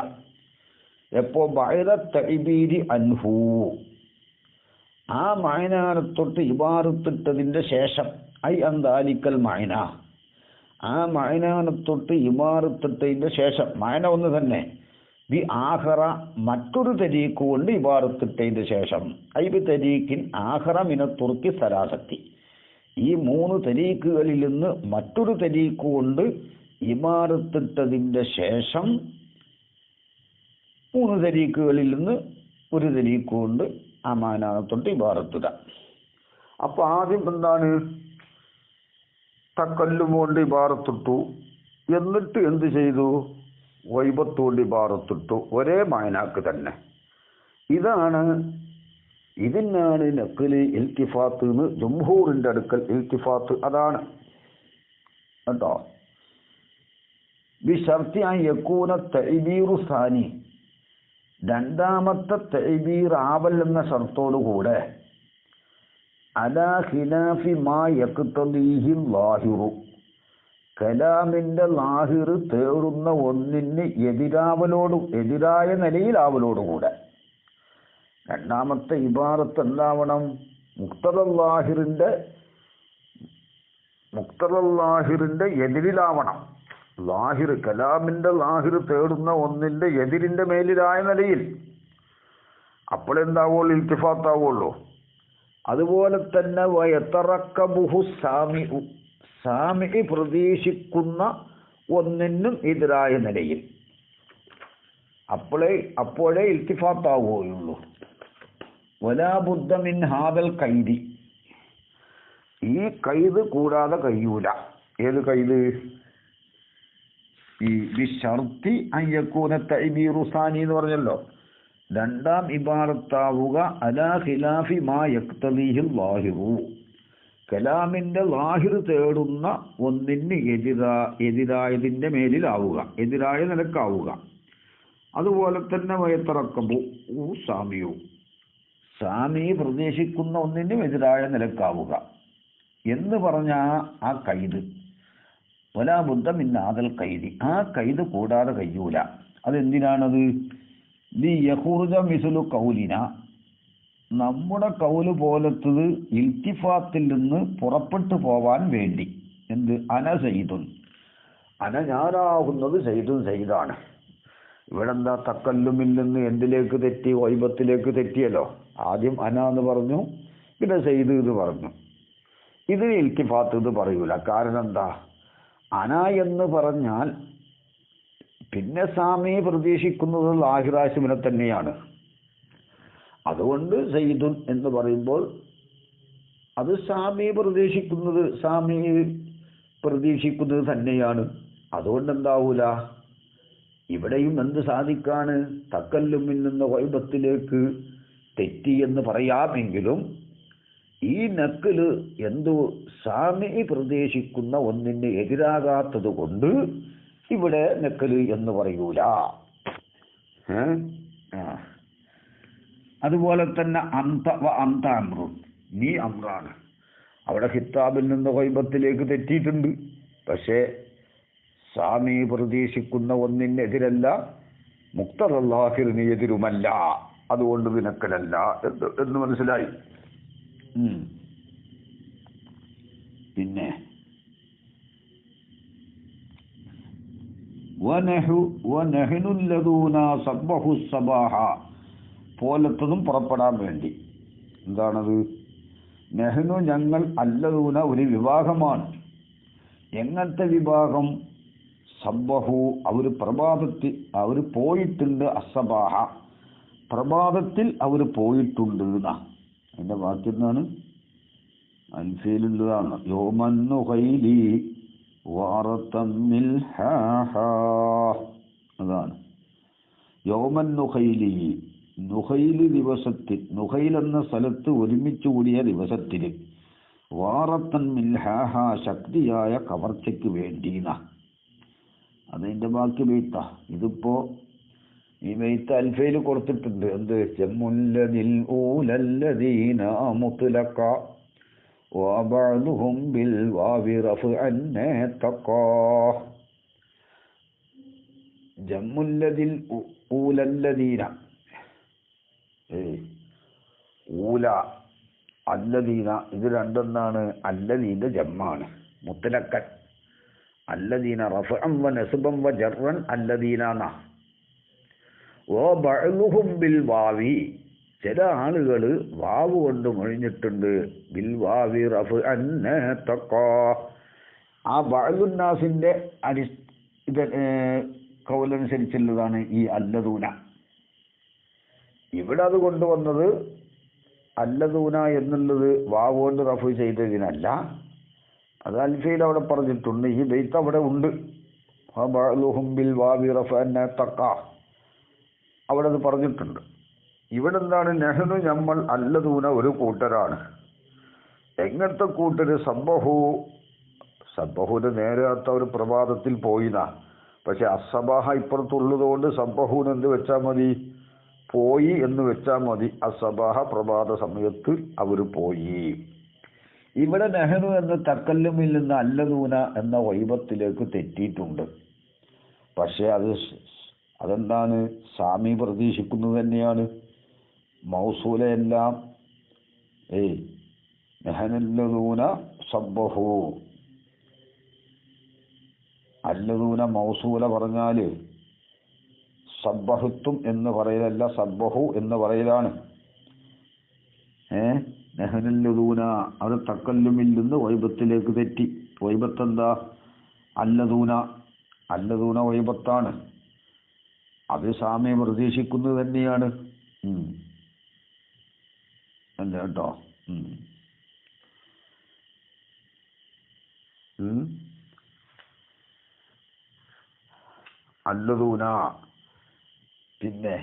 എപ്പോ ബഅദ തഅബീരി അൻഹു, ആ മഅനാനെ തൊട്ട് ഇബാറത്തിട്ടതിന്റെ ശേഷം. ഐ അൻദാലിക്കൽ മഅന, ആ മഅനാനെ തൊട്ട് ഇബാറത്തിട്ടതിന്റെ ശേഷം. മഅന ഒന്ന് തന്നെ. ബി ആഖറ, മറ്റൊരു തരീഖ് കൊണ്ട് ഇബാറത്തിട്ടതിന്റെ ശേഷം. ഐ ബി തരീഖിൻ ആഖറ മിന തുർക്കി സലാസത്തി, ഈ 3 തരീഖുകളിൽ നിന്ന് മറ്റൊരു തരീഖ് കൊണ്ട് ഇബാറത്തിട്ടതിന്റെ ശേഷം 3 തരീഖുകളിൽ നിന്ന് ഒരു തരീഖ് കൊണ്ട് ആ മഅനാനെ തൊട്ട് ഇബാറത്തിട. അപ്പൊ ആദ്യം എന്താണ്? തക്കല്ലും കൊണ്ട് ഇബാറത്തിട്ടു, എന്നിട്ട് എന്ത് ചെയ്തു? വൈബത്തോണ്ട് ഇബാറത്തിട്ടു. ഒരേ മായനാക്ക് തന്നെ. ഇതിനാണ് നഖ്ല് ഇൽത്തിഫാത്ത് എന്ന് ജംഹൂറിന്റെ അടുക്കൽ ഇൽത്തിഫാത്ത് അതാണ് കേട്ടോ. ബിശർത്തി അൻ യകൂന തഅബീറു സാനി, രണ്ടാമത്തെ തഅബീർ ആവൽ എന്ന ഷർത്തോടുകൂടെ അലാ ഖിലാഫി മാ യഖ്തദീഹി ലാഹിറു, കലാമിന്റെ ലാഹിർ തേടുന്ന ഒന്നിന് എതിരായ നിലയിലാവലോടുകൂടെ. രണ്ടാമത്തെ ഇബാറത്ത് എന്താവണം? മുക്തദല്ലാഹിറിന്റെ എതിരിലാവണം. ലാഹിർ, കലാമിന്റെ ലാഹിർ തേടുന്ന ഒന്നിന്റെ എതിരിന്റെ മേലിലായ നിലയിൽ. അപ്പോഴെന്താവുള്ളൂ? ഇൽത്തിഫാത്താവുള്ളൂ. അതുപോലെ തന്നെ വയതറക്കബുഹു സാമിഉ, സാമിഇ പ്രതീക്ഷിക്കുന്ന ഒന്നിനും എതിരായ നിലയിൽ. അപ്പോഴേ ഇൽത്തിഫാത്താവുകയുള്ളൂ. വലാ ബുദ്ദ മിൻ ഹാദൽ ഖൈദി, ഈ ഖൈദ് കൂടാതെ കഴിയൂല. ഏത് ഖൈദ്? ഈ ബിശർത്തി അൻ യകൂന തഅബീറു സാനി എന്ന് പറഞ്ഞല്ലോ. രണ്ടാം ഇബാറത്താവുക അലാ ഖിലാഫി മാ യഖ്തദീഹി ലാഹിറു, കലാമിന്റെ ലാഹിർ തേടുന്ന ഒന്നിന് എതിരായതിന്റെ മേലിലാവുക, എതിരായ നിലക്കാവുക. അതുപോലെ തന്നെ വയത്തറക്കബു സാമിയു, സാമി പ്രതീക്ഷിക്കുന്ന ഒന്നിനും എതിരായ നിലക്കാവുക എന്ന് പറഞ്ഞ ആ കൈത്. വലാ ബുദ്ധ മിൻ ഹാദൽ ഖൈദി, ആ കൈത് കൂടാതെ കഴിയൂല. അതെന്തിനാണത്? ലി യഖ്റുജ മിസ്ലു ഖൗലിന, നമ്മുടെ കൗല് പോലത്തത് ഇൽത്തിഫാത്തിൽ നിന്ന് പുറപ്പെട്ടു പോവാൻ വേണ്ടി. എന്ത്? അന സയ്യിദുൻ, അന ഞാനാകുന്നത് സയ്യിദുൻ, സയ്യിദാണ്. ഇവിടെ എന്താ? തക്കല്ലുമിൽ നിന്ന് എന്തിലേക്ക് തെറ്റി? വൈബത്തിലേക്ക് തെറ്റിയല്ലോ. ആദ്യം അന എന്ന് പറഞ്ഞു, പിന്നെ സയ്യിദ് എന്ന് പറഞ്ഞു. ഇതിന് ഇൽത്തിഫാത്ത് എന്ന് പറയൂല. കാരണം എന്താ? അന എന്ന് പറഞ്ഞാൽ പിന്നെ സാമി പ്രതീക്ഷിക്കുന്നത് ലാഹിറാസിമിനെ തന്നെയാണ്. അതുകൊണ്ട് സയ്യിദുൻ എന്ന് പറയുമ്പോൾ അത് സാമി പ്രതീക്ഷിക്കുന്നത് തന്നെയാണ്. അതുകൊണ്ട് എന്താവൂല? ഇവിടെയും എന്ത് സാധിക്കാണ്? തക്കല്ലുമിൽ നിന്ന് വൈബത്തിലേക്ക് തെറ്റി എന്ന് പറയാമെങ്കിലും ഈ നക്കില് എന്തു സാമി പ്രതീക്ഷിക്കുന്ന ഒന്നിന് എതിരാകാത്തത് കൊണ്ട് ഇവിടെ നക്കല് എന്ന് പറയൂല. അതുപോലെ തന്നെ അന്ത അമ്രുൻ, നീ അമ്രാണ്. അവിടെ ഖിത്താബിൽ നിന്ന് ഗൈബത്തിലേക്ക് തെറ്റിയിട്ടുണ്ട്. പക്ഷേ സാമി പ്രതീക്ഷിക്കുന്ന ഒന്നിനെതിരല്ല, മുക്തദല്ലാഹിറിന് എതിരുമല്ല. അതുകൊണ്ട് നിനക്കലല്ല എന്ന് മനസ്സിലായി. പിന്നെ പോലത്തതും പുറപ്പെടാൻ വേണ്ടി. എന്താണത്? നെഹ്നു, ഞങ്ങൾ, അല്ലദൂന ഒരു വിഭാഗമാണ്. എങ്ങനത്തെ വിഭാഗം? സബ്ബഹു, അവർ പോയിട്ടുണ്ട്. അസബാഹ, പ്രഭാതത്തിൽ അവർ പോയിട്ടുണ്ട് എന്നാ. അതിന്റെ വാക്യം എന്താണ്? അൽഫിയിലുള്ളതാണ്. യോമന്നു ഖൈലി വാറത്തമ്മിൽ അതാണ്. യോമന്നു ഖൈലി, നുഹൈല് ദിവസത്തിൽ, നുഹൈൽ എന്ന സ്ഥലത്ത് ഒരുമിച്ച് കൂടിയ ദിവസത്തിൽ, വാറത്തൻ മിൽഹാഹ, ശക്തിയായ കവർച്ചയ്ക്ക് വേണ്ടിന. അതിന്റെ ബാക്കി ബെയ്ത്ത. ഇതിപ്പോ ഈ ബെയ്ത്ത് അൽഫയിൽ കൊടുത്തിട്ടുണ്ട്. എന്ത്? ജമ്മുല്ലദിൽ ഊലല്ലദീന മുത്ലഖ വബഅദുഹും ബിൽ വാവി റഫഅൻ തഖാ. ജമ്മുല്ലദിൽ ഊലല്ലദീന, ഊല അല്ലദീന, ഇത് രണ്ടെന്നാണ്. അല്ലദീന്റെ ജമ്മാണ് മുത്ലഖൻ. അല്ലദീന റഫഅൻ വ നസ്ബൻ വ ജർറൻ അല്ലദീന. ഓ ബഅദുഹും ബിൽ വാവി, ചില ആളുകൾ വാവ് കൊണ്ട് മൊഴിഞ്ഞിട്ടുണ്ട്. ബിൽ വാവി റഫഅൻ തഖാ. ആ ബഅദുന്നാസിന്റെ കൗലനുസരിച്ചുള്ളതാണ് ഈ അല്ലദൂന. ഇവിടെ അത് കൊണ്ടുവന്നത് അല്ലദൂന എന്നുള്ളത് വാവ് കൊണ്ട് റഫ് ചെയ്തതിനല്ല. അത് അൽഫയിൽ അവിടെ പറഞ്ഞിട്ടുണ്ട്. ഈ ബെയ്ത്ത് അവിടെ ഉണ്ട്. ബഅ്ലുഹും ബിൽ വാവി റഫഅന തഖ അവിടെ അത് പറഞ്ഞിട്ടുണ്ട്. ഇവിടെ എന്താണ്? നെഹ്നു നമ്മൾ അല്ലദൂന ഒരു കൂട്ടരാണ്. എങ്ങനത്തെ കൂട്ടര്? സബ്ബഹൂന് നേരാത്ത ഒരു പ്രഭാതത്തിൽ പോയിനാ. പക്ഷെ അസ്സബാഹ ഇപ്പുറത്തുള്ളതുകൊണ്ട് സബ്ബഹൂന് എന്ത് വെച്ചാൽ മതി? പോയി എന്ന് വെച്ചാൽ മതി. അസ്സബാഹ പ്രഭാത സമയത്ത് അവർ പോയി. ഇവിടെ നെഹ്നു എന്ന തക്കല്ലുമിൽ നിന്ന് അല്ലദൂന എന്ന വൈബത്തിലേക്ക് തെറ്റിയിട്ടുണ്ട്. പക്ഷെ അതെന്താണ്? സാമി പ്രതീക്ഷിക്കുന്നത് തന്നെയാണ്. മൗസൂലയെല്ലാം നെഹ്നല്ലദൂന സബ്ബഹു. അല്ലദൂന മൗസൂല പറഞ്ഞാല് സബ്ബഹത്തും എന്ന് പറയലല്ല, സബ്ബഹു എന്ന് പറയലാണ്. നെഹ്നല്ലദൂന അത് തക്കല്ലുമിൽ നിന്ന് വൈബത്തിലേക്ക് തെറ്റി. വൈബത്ത് എന്താ? അല്ലദൂന വൈബത്താണ്. അത് സാമ്യം പ്രതീക്ഷിക്കുന്നത് തന്നെയാണ്. അല്ല കേട്ടോ. അല്ലദൂന. പിന്നെ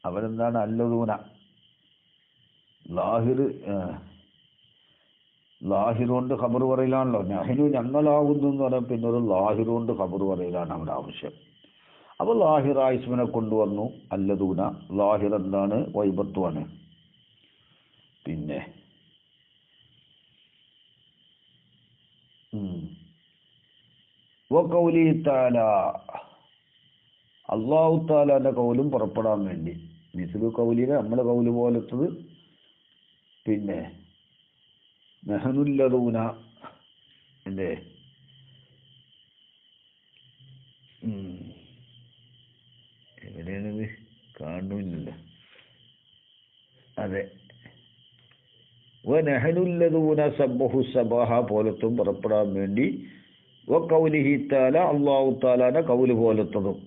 അവരെന്താണ്? അല്ലദൂന ലാഹിർ കൊണ്ട് ഖബർ പറയലാണല്ലോ. നഹ്നു ഞങ്ങളാകുന്നു എന്ന് പറയാൻ പിന്നെ ഒരു ലാഹിർ കൊണ്ട് ഖബർ പറയലാണ് അവിടെ ആവശ്യം. അപ്പോൾ ലാഹിർ ഇസ്മിനെ കൊണ്ടുവന്നു. അല്ലദൂന ലാഹിർ എന്താണ്? വൈബത്വമാണ്. പിന്നെ വഖൗലി തആല അല്ലാഹു തആലാന്റെ കൗലും പുറപ്പെടാൻ വേണ്ടി. മിസ്ലു കൗലിനെ നമ്മളെ കൗല് പോലത്തത്. പിന്നെ നെഹ്നുല്ലദൂന അല്ലേ? എവിടെയാണിത്? കാണുന്നില്ലല്ലോ. അതെ, വനഹ്നുല്ലദൂന സബ്ബഹു സബാഹ പോലത്തും പുറപ്പെടാൻ വേണ്ടി. വഖൗലിഹി തആല അല്ലാഹു തആലാന്റെ കൗല് പോലത്തതും.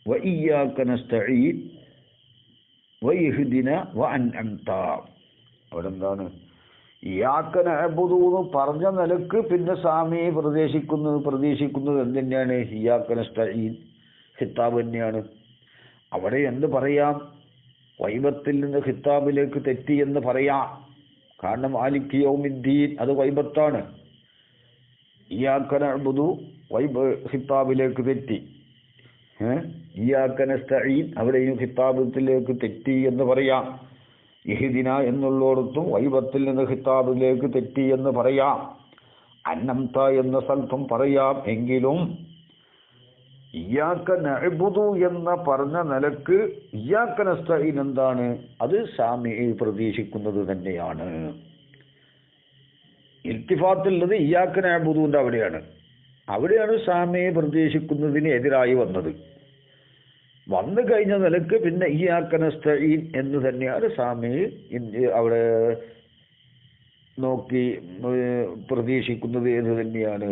വഇയ്യാക നസ്തഈൻ വയഹ്ദിന വഅൻഅംത. അവിടെ എന്താണ്? ഇയ്യാക നഅ്ബുദു എന്ന് പറഞ്ഞ നിലക്ക് പിന്നെ സാമി പ്രതീക്ഷിക്കുന്നത് എന്തിനാണ്? ഇയ്യാക നസ്തഈൻ ഖിതാബ് തന്നെയാണ്. അവിടെ എന്ത് പറയാം? വൈബത്തിൽ നിന്ന് ഖിതാബിലേക്ക് തെറ്റി എന്ന് പറയാം. കാരണം മാലിക് യൗമിദ്ദീൻ അത് വൈബത്താണ്. ഇയ്യാക നഅ്ബുദു വൈബ് ഖിതാബിലേക്ക് തെറ്റി. ഇയ്യാക നസ്തഈൻ അവിടെയും ഖിതാബത്തിലേക്ക് തെറ്റി എന്ന് പറയാം. ഇഹ്ദിന എന്നുള്ളിടത്തും വൈബത്തിൽ നിന്ന് ഖിതാബിലേക്ക് തെറ്റി എന്ന് പറയാം. അന്നംത എന്ന സ്ഥലത്തും പറയാം. എങ്കിലും ഇയ്യാക നഅ്ബുദു എന്ന പറഞ്ഞ നിലക്ക് ഇയ്യാക നസ്തഈൻ എന്താണ്? അത് സാമി പ്രതീക്ഷിക്കുന്നത് തന്നെയാണ്. ഇൽത്തിഫാത്തുള്ളത് ഇയ്യാക നഅ്ബുദുവിന്റെ അവിടെയാണ് സാമി പ്രതീക്ഷിക്കുന്നതിന് എതിരായി വന്നു കഴിഞ്ഞ നിലക്ക് പിന്നെ ഇയ്യാക നസ്തഈൻ എന്ന് തന്നെയാണ് സാമി അവിടെ നോക്കി പ്രതീക്ഷിക്കുന്നത്. ഏത് തന്നെയാണ്?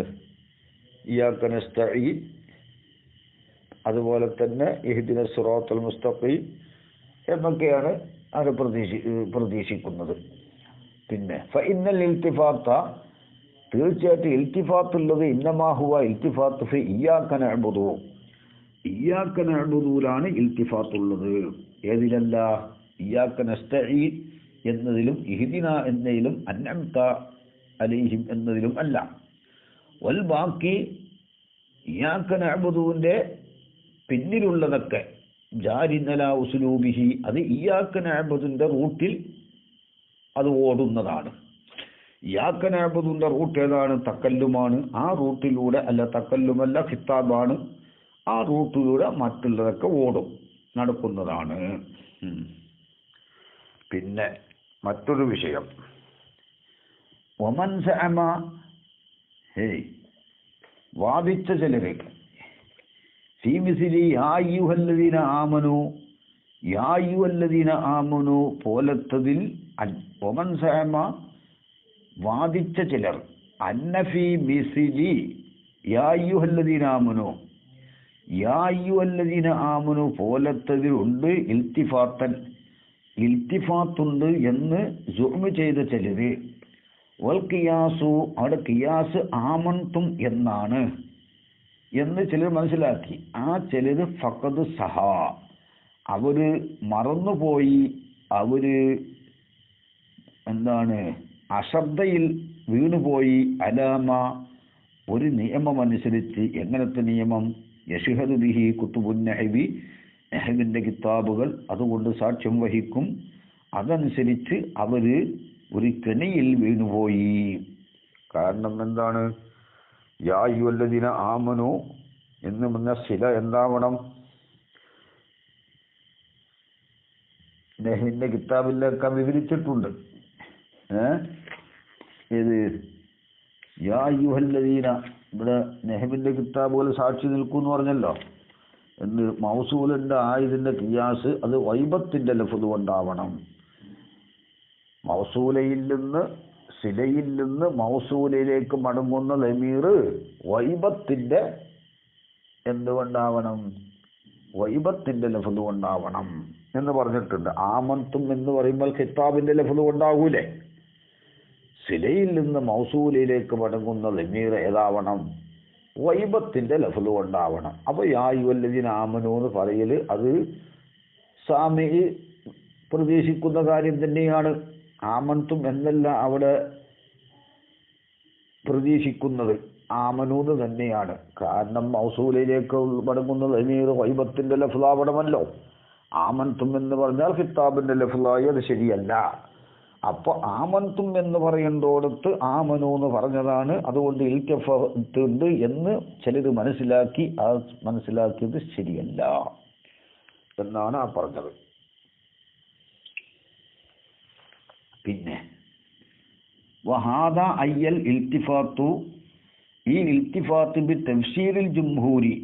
ഇയ്യാക നസ്തഈൻ. അതുപോലെ തന്നെ ഇഹ്ദിന സിറാത്തൽ മുസ്തഖീം എന്നൊക്കെയാണ് അവർ പ്രതീക്ഷിക്കുന്നത്. പിന്നെ ഫഇന്നൽ ഇൽത്തിഫാത്ത തീർച്ചയായിട്ടും ഇൽത്തിഫാത്തുള്ളത് ഇന്നമാ ഹുവ ഇൽത്തിഫാത്ത് ഫി ഇയ്യാക നഅ്ബുദു. ഇയ്യാക നഅ്ബുദുലാണ് ഇൽത്തിഫാത്തുള്ളത്. ഏതിലല്ല? ഇയ്യാക നസ്തഈൻ എന്നതിലും ഇഹ്ദിന എന്നതിലും അൻഅംത അലൈഹിം എന്നതിലും അല്ല. വൽ ബാക്കി ഇയ്യാക നഅ്ബുദുവിന്റെ പിന്നിലുള്ളതൊക്കെ ജാരിനല ഉസ്ലൂബിഹി അത് ഇയ്യാക നഅ്ബുദിന്റെ റൂട്ടിൽ അത് ഓടുന്നതാണ്. ഇയ്യാക നഅ്ബുദിന്റെ റൂട്ട് ഏതാണ്? തക്കല്ലുമാണ്. ആ റൂട്ടിലൂടെ അല്ല, തക്കല്ലുമല്ല ഖിതാബാണ്. ആ റൂട്ടിലൂടെ മറ്റുള്ളതൊക്കെ നടക്കുന്നതാണ്. പിന്നെ മറ്റൊരു വിഷയം, ഒമൻ സഅമ വാദിച്ച ചിലര് ഫീ മിസ്ലി യാ അയ്യുഹല്ലദീന ആമനു പോലത്തതിൽ ഒമൻ സഅമ വാദിച്ച ചിലർ അന്ന ഫീ മിസ്ലി യാ അയ്യുഹല്ലദീന ആമനു പോലത്തതിൽ ഉണ്ട് ഇൽത്തിഫാത്തുണ്ട് എന്ന് സുഅ്മ് ചെയ്ത ചിലര്. വൽ ഖിയാസു അവിടെ ഖിയാസ് ആമൻതും എന്നാണ്. എന്ന് ചിലർ മനസ്സിലാക്കി. ആ ചിലർ ഫഖദ് സഹ, അവര് മറന്നുപോയി, അവര് അശ്രദ്ധയിൽ വീണുപോയി. അലാമ, ഒരു നിയമമനുസരിച്ച്. എങ്ങനത്തെ നിയമം? യശ്ഹദു ബിഹി കുതുബുൻ നഹ്വി, നഹ്വിന്റെ കിതാബുകൾ അതുകൊണ്ട് സാക്ഷ്യം വഹിക്കും. അതനുസരിച്ച് അവര് ഒരു കെണിയിൽ വീണുപോയി. കാരണം എന്താണ്? യാ അയ്യുഹല്ലദീന ആമനു എന്ന് പറഞ്ഞ ശില എന്താവണം? നഹ്വിന്റെ കിതാബിലൊക്കെ വിവരിച്ചിട്ടുണ്ട്. ഇത് യാ അയ്യുഹല്ലദീന, ഇവിടെ നഹ്വിന്റെ കിതാബുകൾ സാക്ഷി നിൽക്കും എന്ന് പറഞ്ഞല്ലോ. എന്ന് മൗസൂലിന്റെ ആയതിന്റെ ഖിയാസ് അത് വൈബത്തിന്റെ ലഫ്ദ് കൊണ്ടാവണം. മൗസൂലയിൽ നിന്ന്, സിലയിൽ നിന്ന് മൗസൂലയിലേക്ക് മടങ്ങുന്ന ലമീർ വൈബത്തിന്റെ എന്തുകൊണ്ടാവണം? വൈബത്തിന്റെ ലഫ്ദ് കൊണ്ടാവണം എന്ന് പറഞ്ഞിട്ടുണ്ട്. ആമന്തും എന്ന് പറയുമ്പോൾ ഖിതാബിന്റെ ലഫ്ദ് കൊണ്ടാകൂലേ? സിലയിൽ നിന്ന് മൗസൂലയിലേക്ക് മടങ്ങുന്ന ലമീർ ഏതാവണം? വൈബത്തിന്റെ ലഫ്ദ് കൊണ്ടാവണം. അപ്പൊ യാ അയ്യുഹല്ലദീന ആമനു എന്ന് പറയല് അത് സാമി പ്രതീക്ഷിക്കുന്ന കാര്യം തന്നെയാണ്. ആമന്തും എന്നല്ല അവിടെ പ്രതീക്ഷിക്കുന്നത്, ആമനൂന്ന് തന്നെയാണ്. കാരണം മൗസൂലയിലേക്ക് മടങ്ങുന്ന ലമീർ വൈബത്തിന്റെ ലഫ്ദാവണമല്ലോ. ആമന്തും എന്ന് പറഞ്ഞാൽ ഖിതാബിന്റെ ലഫ്ദായി അത് ശരിയല്ല. അപ്പൊ ആമന്തും എന്ന് പറയേണ്ടോടത്ത് ആമനു എന്ന് പറഞ്ഞതാണ്. അതുകൊണ്ട് ഇൽത്തിഫാത്ത് ഉണ്ട് എന്ന് ചിലർ മനസ്സിലാക്കി. ആ മനസ്സിലാക്കിയത് ശരിയല്ല എന്നാണ് ആ പറഞ്ഞത്. പിന്നെ വഹാദ അയ്യൽ ഇൽത്തിഫാത്തു, ഈ ഇൽത്തിഫാത്ത് ബി തഫ്സീറിൽ ജുംഹൂരി,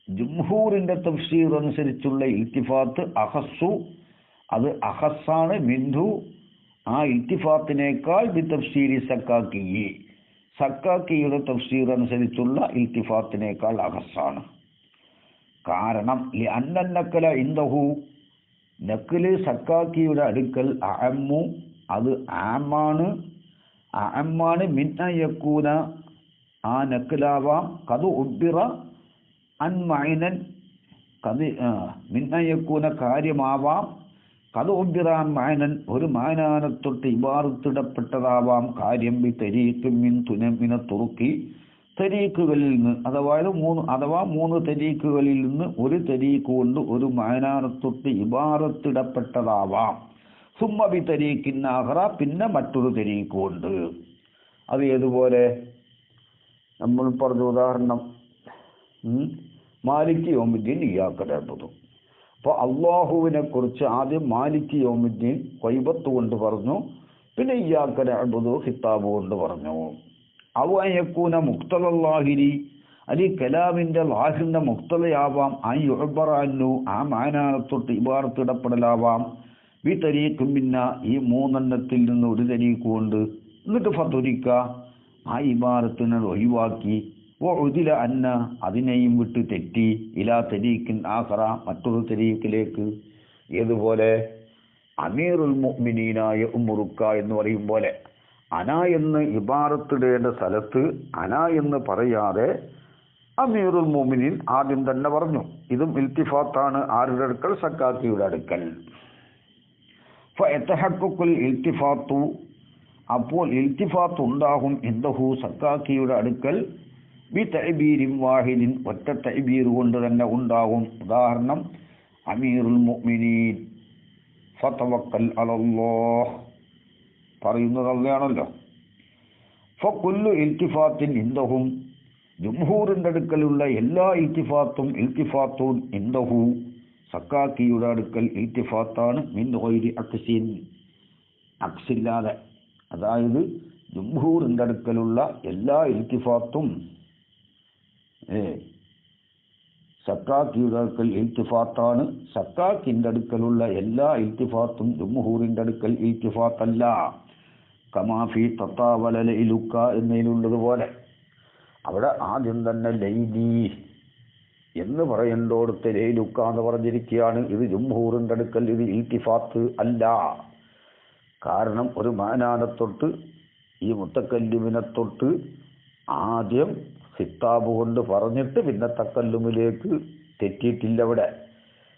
ജുംഹൂറിന്റെ തഫ്സീർ അനുസരിച്ചുള്ള ഇൽത്തിഫാത്ത് അഖസ്സു, അത് അഖസ്സാണ്. മിൻഹു, ആ ഇൽത്തിഫാത്തിനേക്കാൾ ബി തഫ്സീരി സക്കാക്കി, സക്കാക്കിയുടെ തഫ്സീർ അനുസരിച്ചുള്ള ഇൽത്തിഫാത്തിനേക്കാൾ അഖസ്സാണ്. കാരണം അന്നന്നക്കല ഇൻദഹു, നക്കല് സക്കാക്കിയുടെ അടുക്കൽ അഅമ്മു, അത് ആമാണ്. അഅമ്മാണ്. മിൻ അയക്കൂന, ആ നക്കലാവാം. കത് ഉബ്ബിറ അൻ മഅനൻ, കത് മിൻ അയക്കൂന കാര്യമാവാം. കത് ഉബ്ബിറ അൻ മഅനൻ, ഒരു മാനാനത്തൊട്ട് ഇബാറത്തിടപ്പെട്ടതാവാം കാര്യം. ബി തരീഖിൻ മിൻ തുനമിന തുറുക്കി, തരീഖുകളിൽ നിന്ന്, അഥവാ മൂന്ന് തരീഖുകളിൽ നിന്ന് ഒരു തരീഖ് കൊണ്ട് ഒരു മാനാനത്തൊട്ട് ഇബാറത്തിടപ്പെട്ടതാവാം. സുമ്മ ബി തരീഖിൻ ആഖറ, പിന്നെ മറ്റൊരു തരീഖ് കൊണ്ട്. അത് ഏതുപോലെ? നമ്മൾ പറഞ്ഞ ഉദാഹരണം മാലിക് യൗമുദ്ദീൻ ഇയ്യാക നഅ്ബുദു. അപ്പോൾ അള്ളാഹുവിനെ കുറിച്ച് ആദ്യം മാലിക് യൗമുദ്ദീൻ ഖൈബത്ത് കൊണ്ട് പറഞ്ഞു, പിന്നെ ഇയ്യാക നഅ്ബുദു ഖിതാബ് കൊണ്ട് പറഞ്ഞു. അവ യകൂന മുഖ്തലല്ലാഹിരി, അലി കലാമിന്റെ ലാഹിന്റെ മുഖ്തലയാവാം. ആ യുഅബ്ബറു, ആ മാനാനത്തൊട്ട് ഇബാറത്തിടപ്പെടലാവാം. ബി തരീഖും, പിന്നെ ഈ മൂന്നെണ്ണത്തിൽ നിന്ന് ഒരു തരീഖ് കൊണ്ട്. എന്നിട്ട് ഫതുരിക്ക, ആ ഇബാറത്തിനെ ഒഴിവാക്കി. ഓ ഉദില അന്ന, അതിനെയും വിട്ട് തെറ്റി. ഇലാ തരീഖിൻ ആഖറ, മറ്റൊരു തരീഖിലേക്ക്. ഏതുപോലെ? അമീറുൽ മുഅ്മിനീനായ ഉമ്മുറുക്ക എന്ന് പറയും പോലെ, അന എന്ന് ഇബാറത്തിടേണ്ട സ്ഥലത്ത് അന എന്ന് പറയാതെ അമീറുൽ മുഅ്മിനീൻ ആദ്യം തന്നെ പറഞ്ഞു. ഇതും ഇൽത്തിഫാത്താണ്. ആരുടെ അടുക്കൽ? സക്കാക്കിയുടെ അടുക്കൽ. ഫയതഹഖഖുൽ ഇൽത്തിഫാത്തു, അപ്പോൾ ഇൽത്തിഫാത്ത് ഉണ്ടാകും. ഇൻദഹു, സക്കാക്കിയുടെ അടുക്കൽ. ബി തഅബീരിൻ വാഹിദിൻ, ഒറ്റ തഅബീർ കൊണ്ട് തന്നെ ഉണ്ടാകും. ഉദാഹരണം അമീറുൽ മുഅ്മിനീൻ ഫതവക്കൽ അലല്ലാഹ് പറയുന്നത് അല്ലാണല്ലോ. ഫകുല്ലു ഇൽത്തിഫാത്തിൻ ഇൻദഹും, ജുംഹൂറിന്റെ അടുക്കലുള്ള എല്ലാ ഇൽത്തിഫാത്തും ഇൻദഹു, സക്കാക്കിയുടെ അടുക്കൽ ഇൽത്തിഫാത്താണ്. മിൻ ഗൈരി അക്സിൻ, അക്സില്ലാതെ. അതായത് ജുംഹൂറിന്റെ അടുക്കലുള്ള എല്ലാ ഇൽത്തിഫാത്തും സക്കാക്കിയുടെ അടുക്കൽ ഇൽത്തിഫാത്താണ്. സക്കാക്കിന്റെ അടുക്കലുള്ള എല്ലാ ഇൽത്തിഫാത്തും ജുംഹൂറിന്റെ അടുക്കൽ ഇൽത്തിഫാത്തല്ല. കമാഫി തത്താവല ലൈലുക്ക എന്നതിലുള്ളതുപോലെ. അവിടെ ആദ്യം തന്നെ ലൈലി എന്ന് പറയേണ്ടോടത്ത് ലൈലുക്ക എന്ന് പറഞ്ഞിരിക്കുകയാണ്. ഇത് ജുംഹൂറിന്റെ അടുക്കൽ ഇത് ഇൽത്തിഫാത്ത് അല്ല. കാരണം ഒരു മാനാനെ തൊട്ട് ഈ മുത്തക്കല്ലിമിനെ തൊട്ട് ആദ്യം ഖിത്താബ് കൊണ്ട് പറഞ്ഞിട്ട് പിന്നെ തക്കല്ലുമിലേക്ക് തെറ്റിയിട്ടില്ല.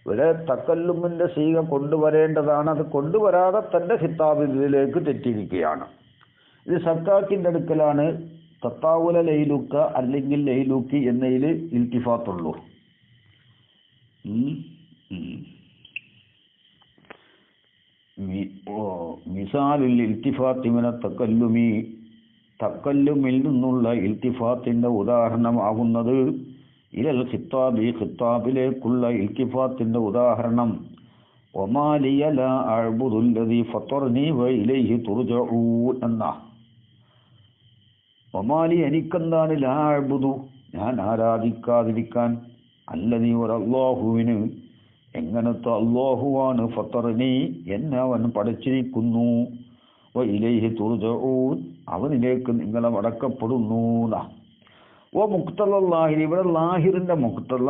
ഇവിടെ തക്കല്ലുമിന്റെ സീഗ കൊണ്ടുവരേണ്ടതാണ്. അത് കൊണ്ടുവരാതെ തന്നെ ഖിത്താബിലേക്ക് തെറ്റിയിരിക്കുകയാണ്. ഇത് സക്കാക്കിന്റെ അടുക്കലാണ് തത്താവുല ലൈലുക്ക അല്ലെങ്കിൽ ലൈലുക്കി എന്നതിൽ ഇൽത്തിഫാത്തുള്ളൂ. മിസാലുൽ ഇൽത്തിഫാത്തി മിന തക്കല്ലുമി, തക്കല്ലുമിൽ നിന്നുള്ള ഇൽത്തിഫാത്തിന്റെ ഉദാഹരണമാകുന്നത് ഇലൽ ഖിത്താബി, ഖിത്താബിലേക്കുള്ള ഇൽത്തിഫാത്തിന്റെ ഉദാഹരണം വമാ ലിയ ലാ അഅ്ബുദുൽ ലദീ ഫത്തറനി വ ഇലൈഹി തുർജഊൻ എന്നാ. വമാലി എനിക്കെന്താണ്, ലാ അഅ്ബുദു ഞാൻ ആരാധിക്കാതിരിക്കാൻ, അല്ലദീ അല്ലാഹുവിന് എങ്ങനത്തെ അല്ലാഹുവാണ്, ഫത്തറനി എന്നെ അവൻ പടച്ചിരിക്കുന്നു, വ ഇലൈഹി തുർജഊൻ അവനിലേക്ക് നിങ്ങളെ മടക്കപ്പെടുന്നു. ഓ മുക്തല ലാഹിർ, ഇവിടെ ലാഹിറിന്റെ മുക്തല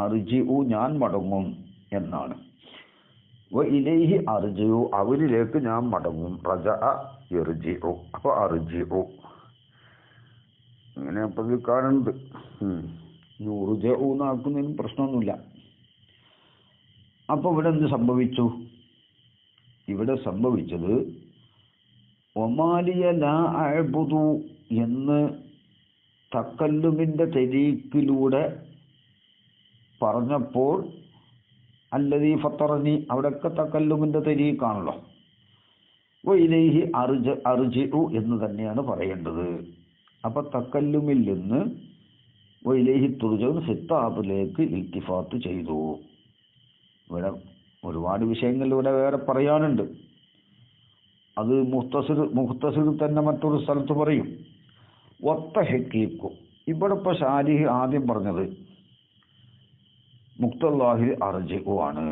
അർജിഉ ഞാൻ മടങ്ങും എന്നാണ്. വ ഇലൈഹി അർജിഉ അവനിലേക്ക് ഞാൻ മടങ്ങും. റജഅ യർജിഉ, അപ്പോൾ അർജിഉ ഇങ്ങനെ അപ്പം ഇത് കാണുന്നുണ്ട്. യുർജഉ എന്നാക്കുന്നതിന് പ്രശ്നമൊന്നുമില്ല. അപ്പോൾ ഇവിടെ എന്ത് സംഭവിച്ചു? ഇവിടെ സംഭവിച്ചത് ഒമാലിയ ലാ അഅ്ബുദു എന്ന് തക്കല്ലുമിന്റെ തരീക്കിലൂടെ പറഞ്ഞപ്പോൾ അല്ലദീ ഫത്തറനി അവിടെയൊക്കെ തക്കല്ലുമിന്റെ തരീക്കാണല്ലോ. വ ഇലൈഹി അർജിഉ എന്ന് തന്നെയാണ് പറയേണ്ടത്. അപ്പൊ തക്കല്ലുമിൽ നിന്ന് വ ഇലൈഹി തുർജഊൻ ഖിത്താബിലേക്ക് ഇൽത്തിഫാത്ത് ചെയ്തു. ഇവിടെ ഒരുപാട് വിഷയങ്ങളിലൂടെ വേറെ പറയാനുണ്ട്. അത് മുഖ്തസിർ തന്നെ മറ്റൊരു സ്ഥലത്ത് പറയും. വത്തഹക്കീക്കും ഇവിടെ ഇപ്പോൾ ഷാരിഹ് ആദ്യം പറഞ്ഞത് മുക്തല്ലാഹിൽ അർജിഉ ആണ്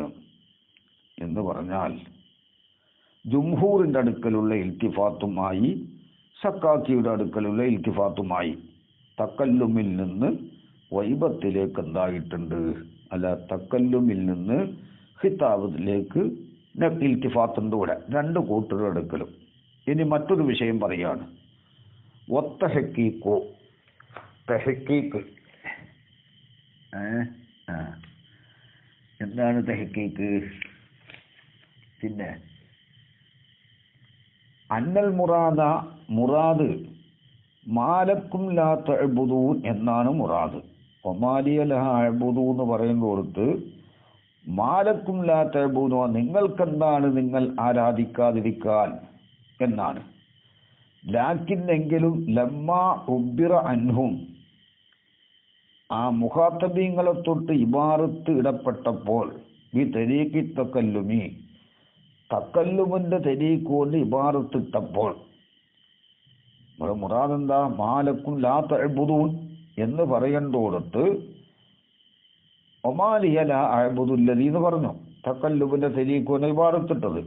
എന്ന് പറഞ്ഞാൽ ജുംഹൂറിന്റെ അടുക്കലുള്ള ഇൽത്തിഫാത്തുമായി സക്കാക്കിയുടെ അടുക്കലുള്ള ഇൽത്തിഫാത്തുമായി തക്കല്ലുമിൽ നിന്ന് വൈബത്തിലേക്ക് എന്തായിട്ടുണ്ട്, അല്ല തക്കല്ലുമിൽ നിന്ന് ഖിതാബിലേക്ക് ഇൽത്തിഫാത്തുണ്ട്. ഇവിടെ രണ്ട് കൂട്ടരുടെ അടുക്കലും. ഇനി മറ്റൊരു വിഷയം പറയാണ്. ഒത്തഹക്കീക്കോ തെഹക്കീക്ക് എന്താണ് തെഹക്കീക്ക്? പിന്നെ അന്നൽ മുറാദ് മാലക്കും ലാ തഅ്ബുദൂൻ എന്നാണ് മുറാദ്. ഒമാലിയ ലാ അഅ്ബുദു എന്ന് പറയുന്നിടത്ത് മാലക്കും ലാ തഅ്ബുദൂൻ നിങ്ങൾക്കെന്താണ് നിങ്ങൾ ആരാധിക്കാതിരിക്കാൻ എന്നാണ്. ലാക്കിൻ എങ്കിലും ലമ്മാ ഉബ്ബിറ അൻഹും ആ മുഖാത്തബീങ്ങളെ തൊട്ട് ഇബാറത്ത് ഇടപെട്ടപ്പോൾ ഈ തരീഖി തക്കല്ലുമി തക്കല്ലുമിന്റെ തരീഖ് കൊണ്ട് ഇബാറത്ത് ഇട്ടപ്പോൾ ഇവിടെ മുറാദ് എന്താ? മാലക്കും ലാ തഅ്ബുദൂൻ എന്ന് പറയേണ്ടോടത്ത് ഒമാലിയ ലാ അഅ്ബുദുല്ലദീ എന്ന് പറഞ്ഞു. തക്കല്ലുമിന്റെ തരീഖ് കൊണ്ട് ഇബാറത്തിട്ടത്.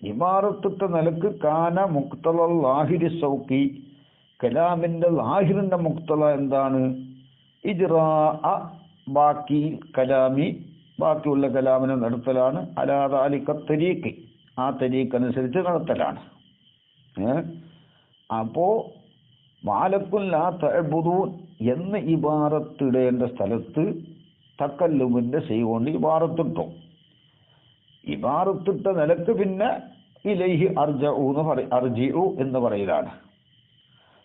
ഇബാറത്തിട്ട നിലക്ക് കാന മുക്തല ലാഹിരി സൗക്കി കലാമിന്റെ ലാഹിറിന്റെ മുക്തല എന്താണ്? ഇജ്റാ ബാക്കി കലാമി ബാക്കിയുള്ള കലാമിനെ നടത്തലാണ്. അലാ ദാലിക തരീഖ് ആ തരീഖ് അനുസരിച്ച് നടത്തലാണ്. അപ്പോ മാലക്കും ലാ തഅ്ബുദൂൻ എന്ന് ഇബാറത്തിടേണ്ട സ്ഥലത്ത് തക്കല്ലുമിന്റെ സൈ കൊണ്ട് ഇബാറത്തിട്ടു. ഇബാറത്തിട്ട നിലക്ക് പിന്നെ ഇലൈഹി അർജിഉ എന്ന് പറയലാണ്.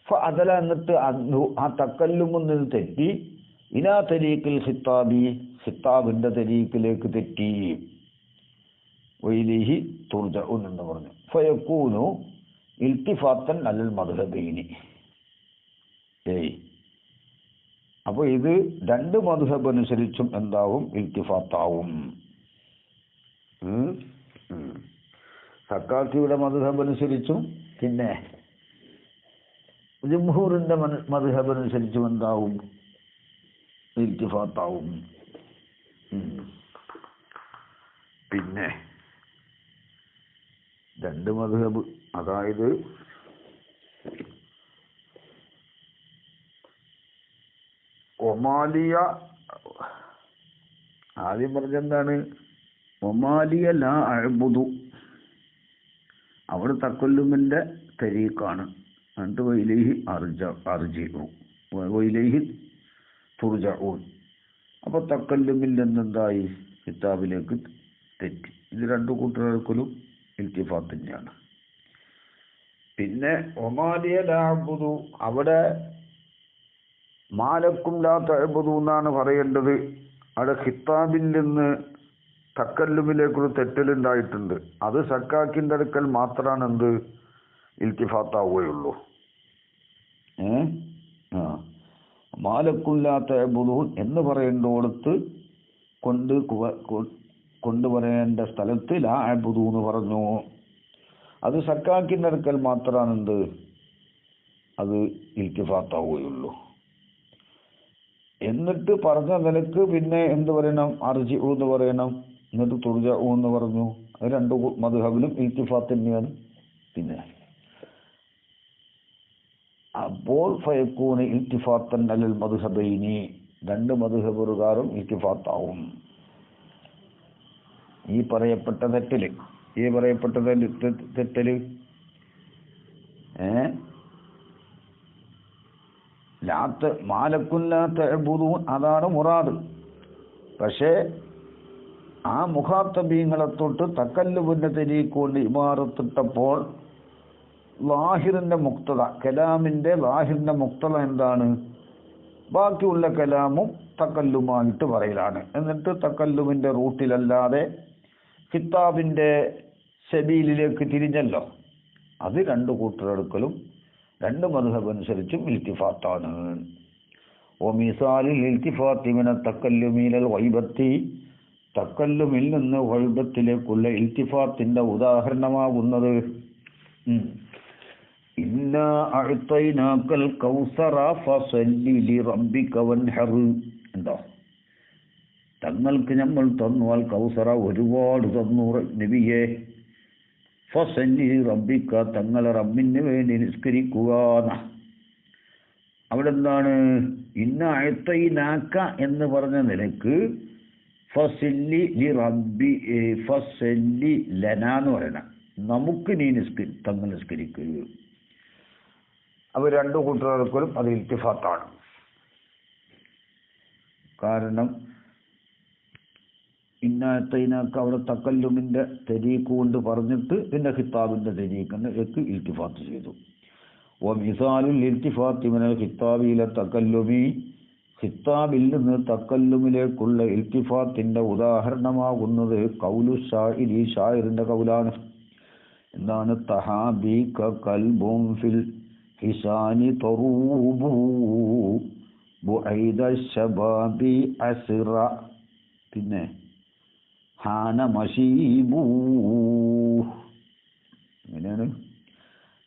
ഫഅദല എന്നിട്ട് ആ തക്കല്ലുമിൽ തെറ്റി ഇലാ തരീഖിൽ ഖിത്താബി ഖിത്താബിന്റെ തരീഖിലേക്ക് തെറ്റി. വഇലൈഹി തുർജഊൻ എന്ന് പറഞ്ഞു. ഫയകൂനു ഇൽത്തിഫാത്തൻ അലൽ മദ്ഹബൈനി. അപ്പോൾ ഇത് രണ്ട് മദ്ഹബ് അനുസരിച്ചും എന്താവും? ഇൽത്തിഫാത്താവും. സക്കാക്കിയുടെ മദ്ഹബ് അനുസരിച്ചും പിന്നെ ജംഹൂറിന്റെ മദ്ഹബ് അനുസരിച്ചും എന്താവും? ഇൽത്തിഫാത്താവും. പിന്നെ രണ്ട് മദ്ഹബ്, അതായത് ഒമാലിയ ആദ്യം പറഞ്ഞെന്താണ്? ഒമാലിയ ലാ അഅ്ബുദു അവിടെ തക്കല്ലുമിന്റെ തരീഖാണ്. എന്നിട്ട് വൈലൈഹി അർജിഉ വൈലൈഹി തുർജഊൻ. അപ്പോൾ തക്കല്ലുമിൽ നിന്നെന്തായി? കിതാബിലേക്ക് തെറ്റി. ഇത് രണ്ടു കൂട്ടർക്കലും ഇൽത്തിഫാത്ത് തന്നെയാണ്. പിന്നെ ഒമാലിയ ലാബുദു, അവിടെ മാലക്കും ലാ തഅബുദു എന്നാണ് പറയേണ്ടത്. അവിടെ ഖിത്താബിൽ നിന്ന് തക്കല്ലുമിലേക്കൊരു തെറ്റലുണ്ടായിട്ടുണ്ട്. അത് സക്കാക്കിൻ്റെ അടുക്കൽ മാത്രമാണ് എന്ത് ഇൽത്തിഫാത്താവുകയുള്ളൂ. മാലക്കും ലാ തഅബുദൂൻ എന്ന് പറയേണ്ടോടത്ത് കൊണ്ടുപറയേണ്ട സ്ഥലത്ത് ലാ അഅബുദു എന്ന് പറഞ്ഞു. അത് സക്കാക്കിൻ്റെ അടുക്കൽ മാത്രമാണ് എന്ത് അത് ഇൽത്തിഫാത്താവുകയുള്ളൂ. എന്നിട്ട് പറഞ്ഞ നിലക്ക് പിന്നെ എന്ത് പറയണം? അർജിഉ എന്ന് പറയണം. എന്നിട്ട് തുർജഉ എന്ന് പറഞ്ഞു. അത് രണ്ടു മദ്ഹബിലും ഇൽത്തിഫാത്ത് തന്നെയാണ്. പിന്നെ അപ്പോൾ ഫയക്കൂന് ഇൽത്തിഫാത്തൻ അലൽ മദ്ഹബൈനി, രണ്ട് മദ്ഹബ് പ്രകാരം ഇൽത്തിഫാത്താവും. ഈ പറയപ്പെട്ട തെറ്റല് മാലക്കുല്ലാത്തൂൻ അതാണ് മുറാദ്. പക്ഷേ ആ മുഖാത്തബീങ്ങളെ തൊട്ട് തക്കല്ലുവിന്റെ തെരീക്കൊണ്ട് ഇമാറത്തിട്ടപ്പോൾ ലാഹിറിന്റെ മുക്തത, കലാമിന്റെ ലാഹിറിന്റെ മുക്തത എന്താണ്? ബാക്കിയുള്ള കലാമും തക്കല്ലുമായിട്ട് പറയലാണ്. എന്നിട്ട് തക്കല്ലുവിന്റെ റൂട്ടിലല്ലാതെ കിതാബിന്റെ സബീലിലേക്ക് തിരിഞ്ഞല്ലോ. അത് രണ്ടു കൂട്ടരെടുക്കലും രണ്ട് മദ്ഹബ് അനുസരിച്ചും ഇൽത്തിഫാത്താണ്. ഓ മിസാലിൽ ഇൽത്തിഫാത്തി മിന തക്കല്ലുമി ഇലൽ ഗൈബത്തി, തക്കല്ലുമിൽ നിന്ന് ഗൈബത്തിലേക്കുള്ള ഇൽത്തിഫാത്തിന്റെ ഉദാഹരണമാകുന്നത് ഇന്നാ അഅ്തൈനാകൽ കൗസറ ഫസല്ലി ലിറബ്ബിക വൻഹർ. എന്താ? തങ്ങൾക്ക് നമ്മൾ തന്നു അൽ കൗസറ, ഒരുപാട് തന്നു നബിയെ. ഫസല്ലി റബ്ബിക, തങ്ങളെ റബ്ബിന് വേണ്ടി നിസ്കരിക്കുക. അവിടെ എന്താണ്? ഇന്ന അഅ്തൈനാക എന്ന് പറഞ്ഞ നിലക്ക് ഫസല്ലി ലി ഫസല്ലി ലനാ എന്ന് പറയണം. നമുക്ക് നീ തങ്ങൾ നിസ്കരിക്കുക. അവർ രണ്ടു കൂട്ടർക്കും അത് ഇൽത്തിഫാത്താണ്. കാരണം ഇന്നത്തൈനാക്ക് അവിടെ തക്കല്ലുമിന്റെ തെരീക്ക് കൊണ്ട് പറഞ്ഞിട്ട് പിന്നെ ഖിത്താബിന്റെ തെരീക്ക് ഇൽത്തിഫാത്ത് ചെയ്തു. ഓ മിസാലുൽ ഇൽത്തിഫാത്തി മിനൽ ഖിത്താബി ഇല തക്കല്ലുമി, ഖിത്താബിൽ നിന്ന് തക്കല്ലുമിലേക്കുള്ള ഇൽത്തിഫാത്തിന്റെ ഉദാഹരണമാകുന്നത് ഖൗലു ഷാഇരി, ഷാഇറിന്റെ ഖൗലാണ്. എന്താണ്? തഹാബീക കൽബും ഫിൽ ഹിസാനി തറൂബു ബുഐദ ശബാബി അസ്റ. പിന്നെ ഹാന മശീബു. എങ്ങനെയാണ്?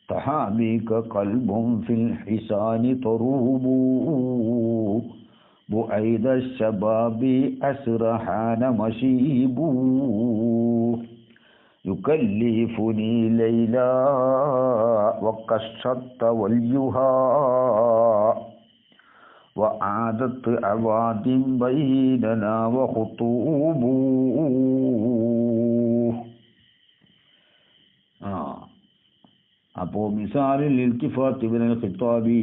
തഹാബീക കൽബും ഫിൽ ഹിസാനി തറൂബു ബുഐദ ശബാബി അസ്റ ഹാന മശീബു യുകല്ലിഫുനി ലൈലാ വകശത്ത വൽയുഹാ വആദത്ത് അവാദിൻ ബൈനനാ വഖുതൂബു. അപ്പോൾ മിസാലിൽ ഇൽത്തിഫാത്ത് ഇബ്നുൽ ഖിത്താബി,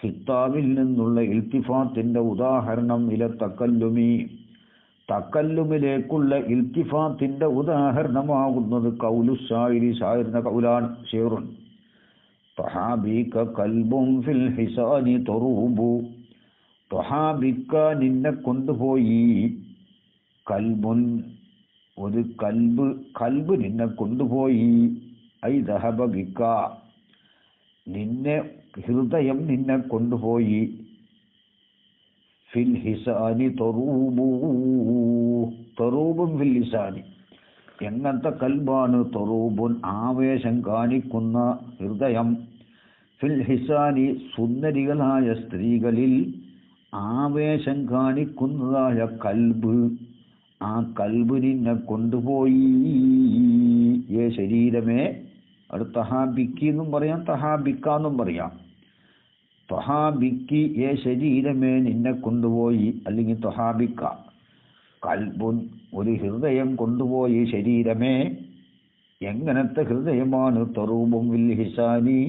ഖിത്താബിൽ നിന്നുള്ള ഇൽത്തിഫാത്തിന്റെ ഉദാഹരണം ഇല തക്കല്ലുമി, തക്കല്ലുമിലേക്കുള്ള ഇൽത്തിഫാത്തിന്റെ ഉദാഹരണമാകുന്നത് ഖൗലു ഷാഇരി, ഷാഇറിന്റെ ഖൗലാണ്. ഷെയ്റുൻ തഹാബിക കൽബും ഫിൽ ഹിസാനി തറൂബു, തഹാബിക നിന്നെ കൊണ്ടുപോയി, കൽബുൻ ഒരു കൽബ് നിന്നെ കൊണ്ടുപോയി, ഐ ദഹബ ബിക നിന്നെ ഹൃദയം നിന്നെ കൊണ്ടുപോയി, ഫിൽ ഹിസാനി തറൂബു, തറൂബും ഫിൽ ഹിസാനി. എങ്ങനത്തെ കൽബാണ്? തറൂബുൻ ആവേശം കാണിക്കുന്ന ഹൃദയം, ഫിൽ ഹിസാനി സുന്ദരികളായ സ്ത്രീകളിൽ ആവേശം കാണിക്കുന്നതായ കൽബ്, ആ കൽബ് നിന്നെ കൊണ്ടുപോയി. ഏ ശരീരമേ, അത് തഹാബിക്കി എന്നും പറയാം, തഹാബിക്ക എന്നും പറയാം. തഹാബിക്കി ഏ ശരീരമേ നിന്നെ കൊണ്ടുപോയി, അല്ലെങ്കിൽ തഹാബിക്ക കൽബുൻ ഒരു ഹൃദയം കൊണ്ടുപോയി ശരീരമേ. എങ്ങനത്തെ ഹൃദയമാണ്? തറൂബും വിൽ ഹിസാനി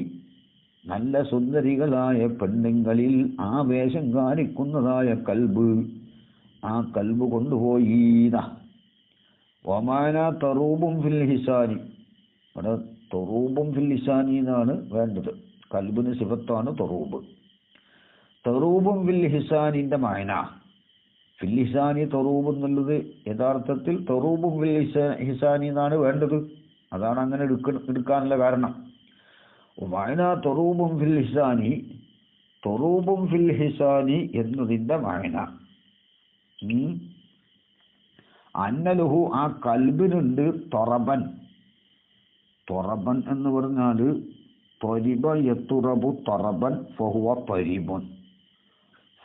നല്ല സുന്ദരികളായ പെണ്ണുങ്ങളിൽ ആവേശം കാണിക്കുന്നതായ കൽബ്, ആ കൽബ് കൊണ്ടുപോയി. ഒമാന തറൂബും ഫിൽ ഹിസാനി, ഇവിടെ തൊറൂബും ഫിൽ ഹിസാനി എന്നാണ് വേണ്ടത്. കൽബിന് സിഫത്താണ് തൊറൂബ്. തൊറൂബും ഫിൽ ഹിസാനിന്റെ മായന, ഫിൽ ഹിസാനി തൊറൂബ് എന്നുള്ളത് യഥാർത്ഥത്തിൽ തൊറൂബും ഫിൽ ഹിസാനി എന്നാണ് വേണ്ടത്. അതാണ് അങ്ങനെ എടുക്കാനുള്ള കാരണം. മായന തൊറൂബും ഫിൽ ഹിസാനി, തൊറൂബും ഫിൽ ഹിസാനി എന്നതിന്റെ മായന അന്നലുഹു, ആ കൽബിനുണ്ട് തൊറബൻ. തൊറബൻ എന്ന് പറഞ്ഞാൽ ത്വരിബ യത്തുറബു തൊറബൻ ഫഹുവ ത്വരിബുൻ,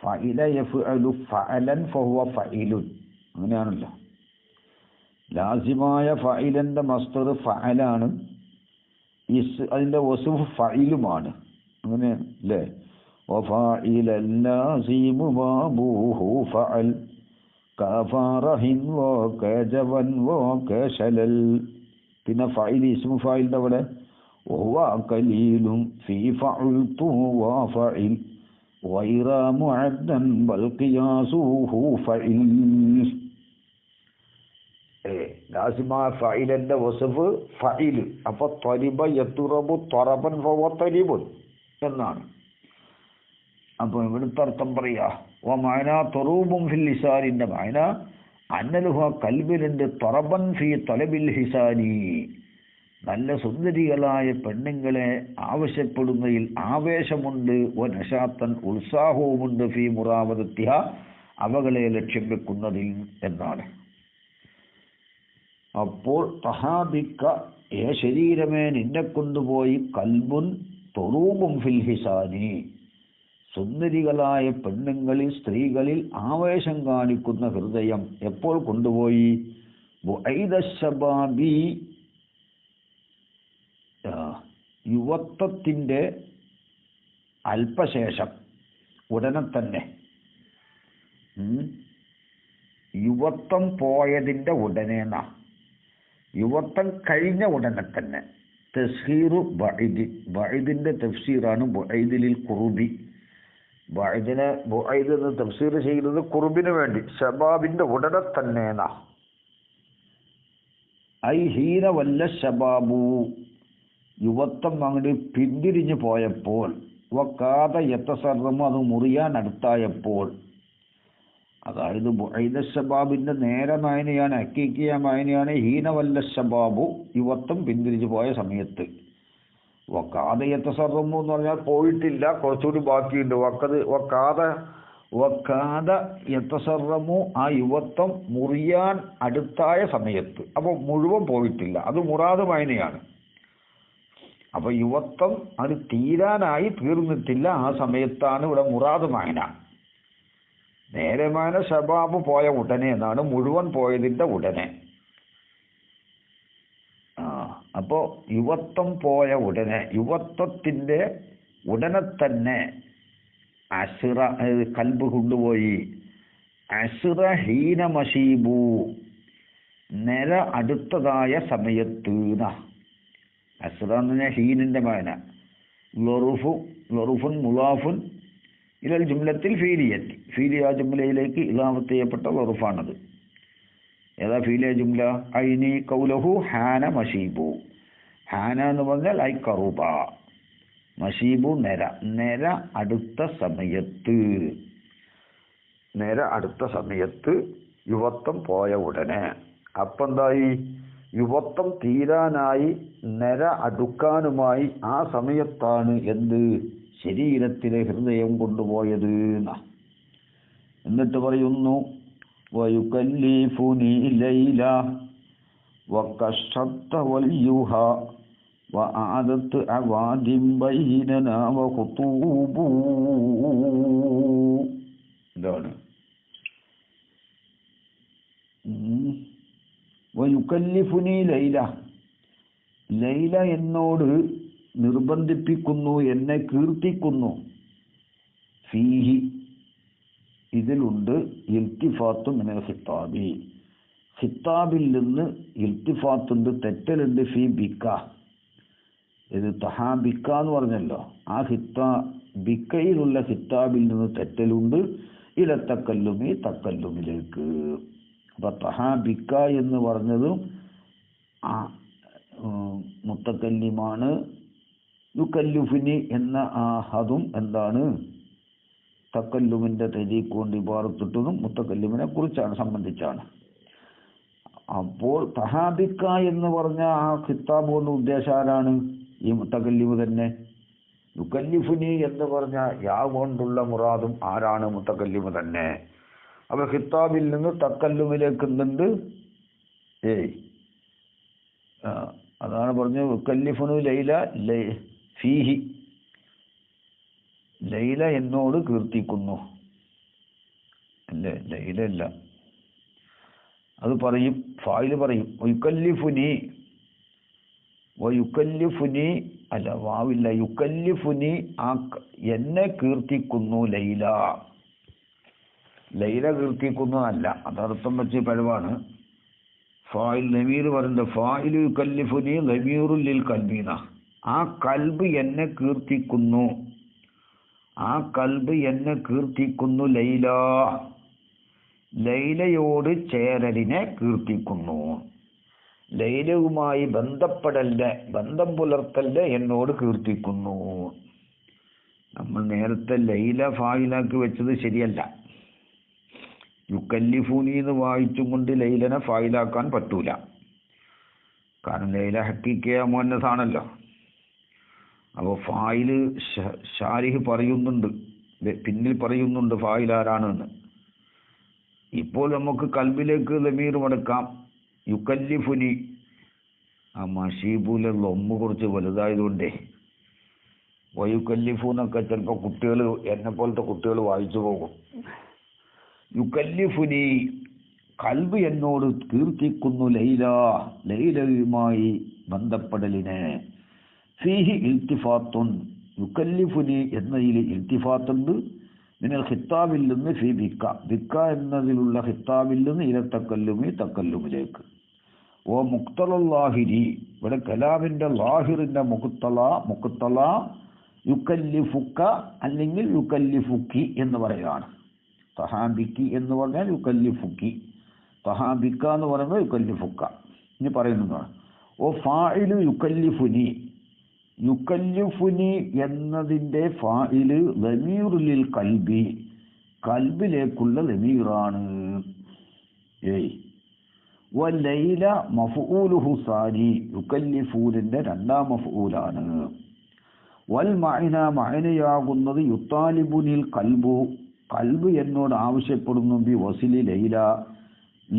ഫഇല യഫ്അലു ഫഅലൻ ഫഹുവ ഫഇലുൻ, അങ്ങനെയാണല്ലോ. ലാസിമായ ഫഇലന്റെ മസ്ദർ ഫഅലാണ്, അതിന്റെ വസ്ഫ് ഫഇലുമാണ്, അങ്ങനെ അല്ലേ. വഫാഇലൻ ലാസിമു ബാബുഹു ഫഅൽ കഫറഹിൻ വകജവൻ വകശലൽ. പിന്നെ ഫഇൽ ഇസ്മു ഫായിലിന്റെ അവിടെ വഹുവ ഖലീലും ഫീ ഫഅൽതു വഫഇൽ ഗൈറ മുഅദ്ദൻ ബൽ ഖിയാസുഹു ഫഇൽ. ലാസിമായ ഫഇലിന്റെ വസ്ഫ് ഫഇൽ. അപ്പൊ ത്വരിബ യത്തുറബു ത്വറബൻ ഫഹുവ ത്വരിബുൻ എന്നാണ്. അപ്പൊ ഇവിടുത്തെ അർത്ഥം പറയാ വമാന തൊറൂബും ഫിൽ ഹിസാനിന്റെ മായന അന്നലുഹ കൽബിലുണ്ട് തൊറബൻ ഫി തൊലബിൽ ഹിസാനി, നല്ല സുന്ദരികളായ പെണ്ണുങ്ങളെ ആവശ്യപ്പെടുന്നതിൽ ആവേശമുണ്ട്, നശാത്തൻ ഉത്സാഹവുമുണ്ട്, ഫി മുറാവദത്തിഹ അവകളെ ലക്ഷ്യം വെക്കുന്നതിൽ എന്നാണ്. അപ്പോൾ തഹാബിക്ക, ഏ ശരീരമേ നിന്നെ കൊണ്ടുപോയി കൽബുൻ തൊറൂബും ഫിൽ ഹിസാനി, സുന്ദരികളായ പെണ്ണുങ്ങളിൽ സ്ത്രീകളിൽ ആവേശം കാണിക്കുന്ന ഹൃദയം എപ്പോൾ കൊണ്ടുപോയി? ബുഐദശബാബി, യുവത്വത്തിൻ്റെ അല്പശേഷം, ഉടനെ തന്നെ. യുവത്വം പോയതിൻ്റെ ഉടനെ, യുവത്വം കഴിഞ്ഞ ഉടനെ തന്നെ. തസ്ഹീറു ബൈദി, ബൈദിൻ്റെ തഫ്സീറാണ് ബുഐദിലിൽ ഖുർബി. ബൈദിനെ ബുഐദ് എന്ന് തഫ്സീർ ചെയ്യുന്നത് ഖുർബിന് വേണ്ടി, ശബാബിന്റെ ഉടനെ തന്നെ. ഐ ഹീന വല്ല ശബാബു, യുവത്വം അങ്ങോട്ട് പിന്തിരിഞ്ഞു പോയപ്പോൾ, വക്കാത യത്തസർമ്മ, അത് മുറിയാൻ അടുത്തായപ്പോൾ. അതായത് ബുഐദ ശബാബിന്റെ നേരെ മായനയാണ്, ഹക്കീക്കിയ മായനയാണ് ഹീന വല്ല ശബാബു, യുവത്വം പിന്തിരിഞ്ഞു പോയ സമയത്ത്. വക്കാത യത്തസർമ്മു എന്ന് പറഞ്ഞാൽ പോയിട്ടില്ല, കുറച്ചുകൂടി ബാക്കിയുണ്ട്. വക്കാത യത്തസർമ്മു, ആ യുവത്വം മുറിയാൻ അടുത്തായ സമയത്ത്. അപ്പോൾ മുഴുവൻ പോയിട്ടില്ല, അത് മുറാദ് മായനയാണ്. അപ്പൊ യുവത്വം അത് തീരാനായി തീർന്നിട്ടില്ല, ആ സമയത്താണ് ഇവിടെ മുറാദ് മായന. നേരെ മായന ശബാബ് പോയ ഉടനെ എന്നാണ്, മുഴുവൻ പോയതിന്റെ ഉടനെ. അപ്പോ യുവത്വം പോയ ഉടനെ, യുവത്വത്തിന്റെ ഉടനെ തന്നെ അസുറ കൽബ് കൊണ്ടുപോയി. അസുറ ഹീന മഷീബു, നിര അടുത്തതായ സമയത്ത്. അസുറ എന്ന് പറഞ്ഞാൽ ഹീനിന്റെ മായന. ലൊറുഫുൻ മുലാഫുൻ ഇലൽ ജുംലത്തിൽ ഫീലിയത്തി, ഫീലിയ ജുംലയിലേക്ക് ഇളാമത്ത് ചെയ്യപ്പെട്ട ലൊറുഫാണത്. ഏതാ ഫീലിയ ജുംല? ഐനി കൗലഹു ഹാന മഷീബു. ഹാന എന്ന് പറഞ്ഞാൽ ഐ കറുബ, മഷീബു നിര, നിര അടുത്ത സമയത്ത്. നിര അടുത്ത സമയത്ത് യുവത്വം പോയ ഉടനെ. അപ്പം എന്തായി? യുവത്വം തീരാനായി, നിര അടുക്കാനുമായി ആ സമയത്താണ് എന്ത്? ശരീരത്തിലെ ഹൃദയം കൊണ്ടുപോയത്. എന്നിട്ട് പറയുന്നു വയുകല്ലിഫുനി ലൈല വകശത്ത വൽയുഹ വഅദത് അവാദിം ബൈനനാ വഖുതൂബു. എന്താണ്? വയുകല്ലിഫുനി ലൈല, ലൈല എന്നോട് നിർബന്ധിപ്പിക്കുന്നു, എന്നെ കീർത്തിക്കുന്നു. ഫീഹി, ഇതിലുണ്ട് ഇൽത്തിഫാത്തു മിനൽ ഖിത്താബി, ഖിത്താബിൽ നിന്ന് ഇൽത്തിഫാത്തുണ്ട്, തെറ്റലുണ്ട്. ഫീ ബിക്ക, ഇത് തഹാബിക്ക എന്ന് പറഞ്ഞല്ലോ, ആ ബിക്കയിലുള്ള ഹിത്താബിൽ നിന്ന് തെറ്റലുണ്ട് ഇല തക്കല്ലുമി തക്കല്ലുമിലേക്ക്. അപ്പൊ തഹാബിക്ക എന്ന് പറഞ്ഞതും ആ മുത്തക്കല്ലിമാണ്. യുക്കല്ലുഫിനി എന്ന ആ ഹതും എന്താണ്? തക്കല്ലുമിന്റെ തെരീക്ക് കൊണ്ട് ഇബാറത്തിട്ടതും മുത്തക്കല്ലിമിനെ കുറിച്ചാണ്, സംബന്ധിച്ചാണ്. അപ്പോൾ തഹാബിക്ക എന്ന് പറഞ്ഞ ആ ഖിത്താബ് കൊണ്ട് ഉദ്ദേശം ആരാണ്? ഈ മുത്തക്കല്ലിമ് തന്നെ. യുക്കല്ലിഫുനി എന്ന് പറഞ്ഞ യാ കൊണ്ടുള്ള മുറാദും ആരാണ്? മുത്തക്കല്ലിമ് തന്നെ. അപ്പൊ ഖിത്താബിൽ നിന്ന് തക്കല്ലുമിലേക്ക് എന്തുണ്ട്? അതാണ് പറഞ്ഞു യുക്കല്ലിഫുനു ലൈല ഫീഹി, ലൈല എന്നോട് കീർത്തിക്കുന്നു അല്ലേ? ലൈല അല്ല, അത് പറയും, ഫായില് പറയും യുക്കല്ലിഫുനി അല്ല, വാവില്ല, യുക്കല്ലിഫുനി എന്നെ കീർത്തിക്കുന്നു ലൈല. ലൈല കീർത്തിക്കുന്നു അല്ല, അതർത്ഥം വെച്ച് പഴവാണ്. ഫായിൽ ലമീർ പറയുന്നത് ഫായിലു യുക്കല്ലിഫുനി ലമീറുൽ ലിൽ കൽബീന. ആ കൽബ് എന്നെ കീർത്തിക്കുന്നു, ആ കൽബ് എന്നെ കീർത്തിക്കുന്നു ലൈല, ലൈലയോട് ചേരലിനെ കീർത്തിക്കുന്നു. ലൈലയുമായി ബന്ധം പുലർത്തലിനെ എന്നോട് കീർത്തിക്കുന്നു. നമ്മൾ നേരത്തെ ലൈല ഫായിലാക്കി വെച്ചത് ശരിയല്ല. യുക്കല്ലിഫൂനി എന്ന് വായിച്ചും കൊണ്ട് ലൈലനെ ഫായിലാക്കാൻ പറ്റൂല. കാരണം ലൈല ഹക്കീക്കയ മുഅന്നസാണല്ലോ. അപ്പോൾ ഫായില് ഷാരിഹ് പറയുന്നുണ്ട്, പിന്നിൽ പറയുന്നുണ്ട് ഫായിൽ ആരാണെന്ന്. ഇപ്പോൾ നമുക്ക് കൽബിലേക്ക് ലമീർ മടക്കാം. യുക്കല്ലിഫുനി, ആ മഷീബുലെ ലൊമ്മ് കുറച്ച് വലുതായതുകൊണ്ടേ വയുക്കല്ലിഫൂന്നൊക്കെ ചിലപ്പോൾ കുട്ടികൾ, എന്നെ പോലത്തെ കുട്ടികൾ വായിച്ചു പോകും. യുക്കല്ലിഫുനി, കൽബ് എന്നോട് കീർത്തിക്കുന്നു ലൈല, ലൈലയുമായി ബന്ധപ്പെടലിനെ. ഫീഹി ഇൽത്തിഫാത്തുൻ, യുക്കല്ലിഫുനി എന്നതിൽ ഇൽത്തിഫാത്തുണ്ട്. മിനൽ ഖിത്താബിൽ നിന്ന് ഫീ ബിക്ക എന്നതിലുള്ള ഖിത്താബിൽ നിന്ന് ഇല തക്കല്ലുമിലേക്ക്. ഓ മുക്തലാഹിരി, ഇവിടെ കലാമിന്റെ ലാഹിറിന്റെ മുക്തല യുക്കല്ലിഫുക്ക അല്ലെങ്കിൽ യുക്കല്ലിഫുക്കി എന്ന് പറയാണ്. തഹാബിക്കി എന്ന് പറഞ്ഞാൽ യുക്കല്ലിഫുക്കി, തഹാബിക്ക എന്ന് പറയുന്നത് യുക്കല്ലിഫുക്ക. ഇനി പറയുന്നതാണ് ഓ ഫായിലു യുക്കല്ലിഫുനി, യുക്കല്ലിഫുനി എന്നതിൻ്റെ ഫായില് ലമീറുലിൽ കൽബി, കൽബിലേക്കുള്ള ലമീറാണ്. വലൈല മഫ്ഊലുഹു സാനി, യുക്കല്ലിഫൂനിന്റെ രണ്ടാം മഫ്ഊലാണ്. വൽ മഅന, മഅനയാകുന്നത് യുത്താലിബുനിൽ കൽബു, കൽബ് എന്നോട് ആവശ്യപ്പെടുന്നു. ബി വസിലി ലൈല,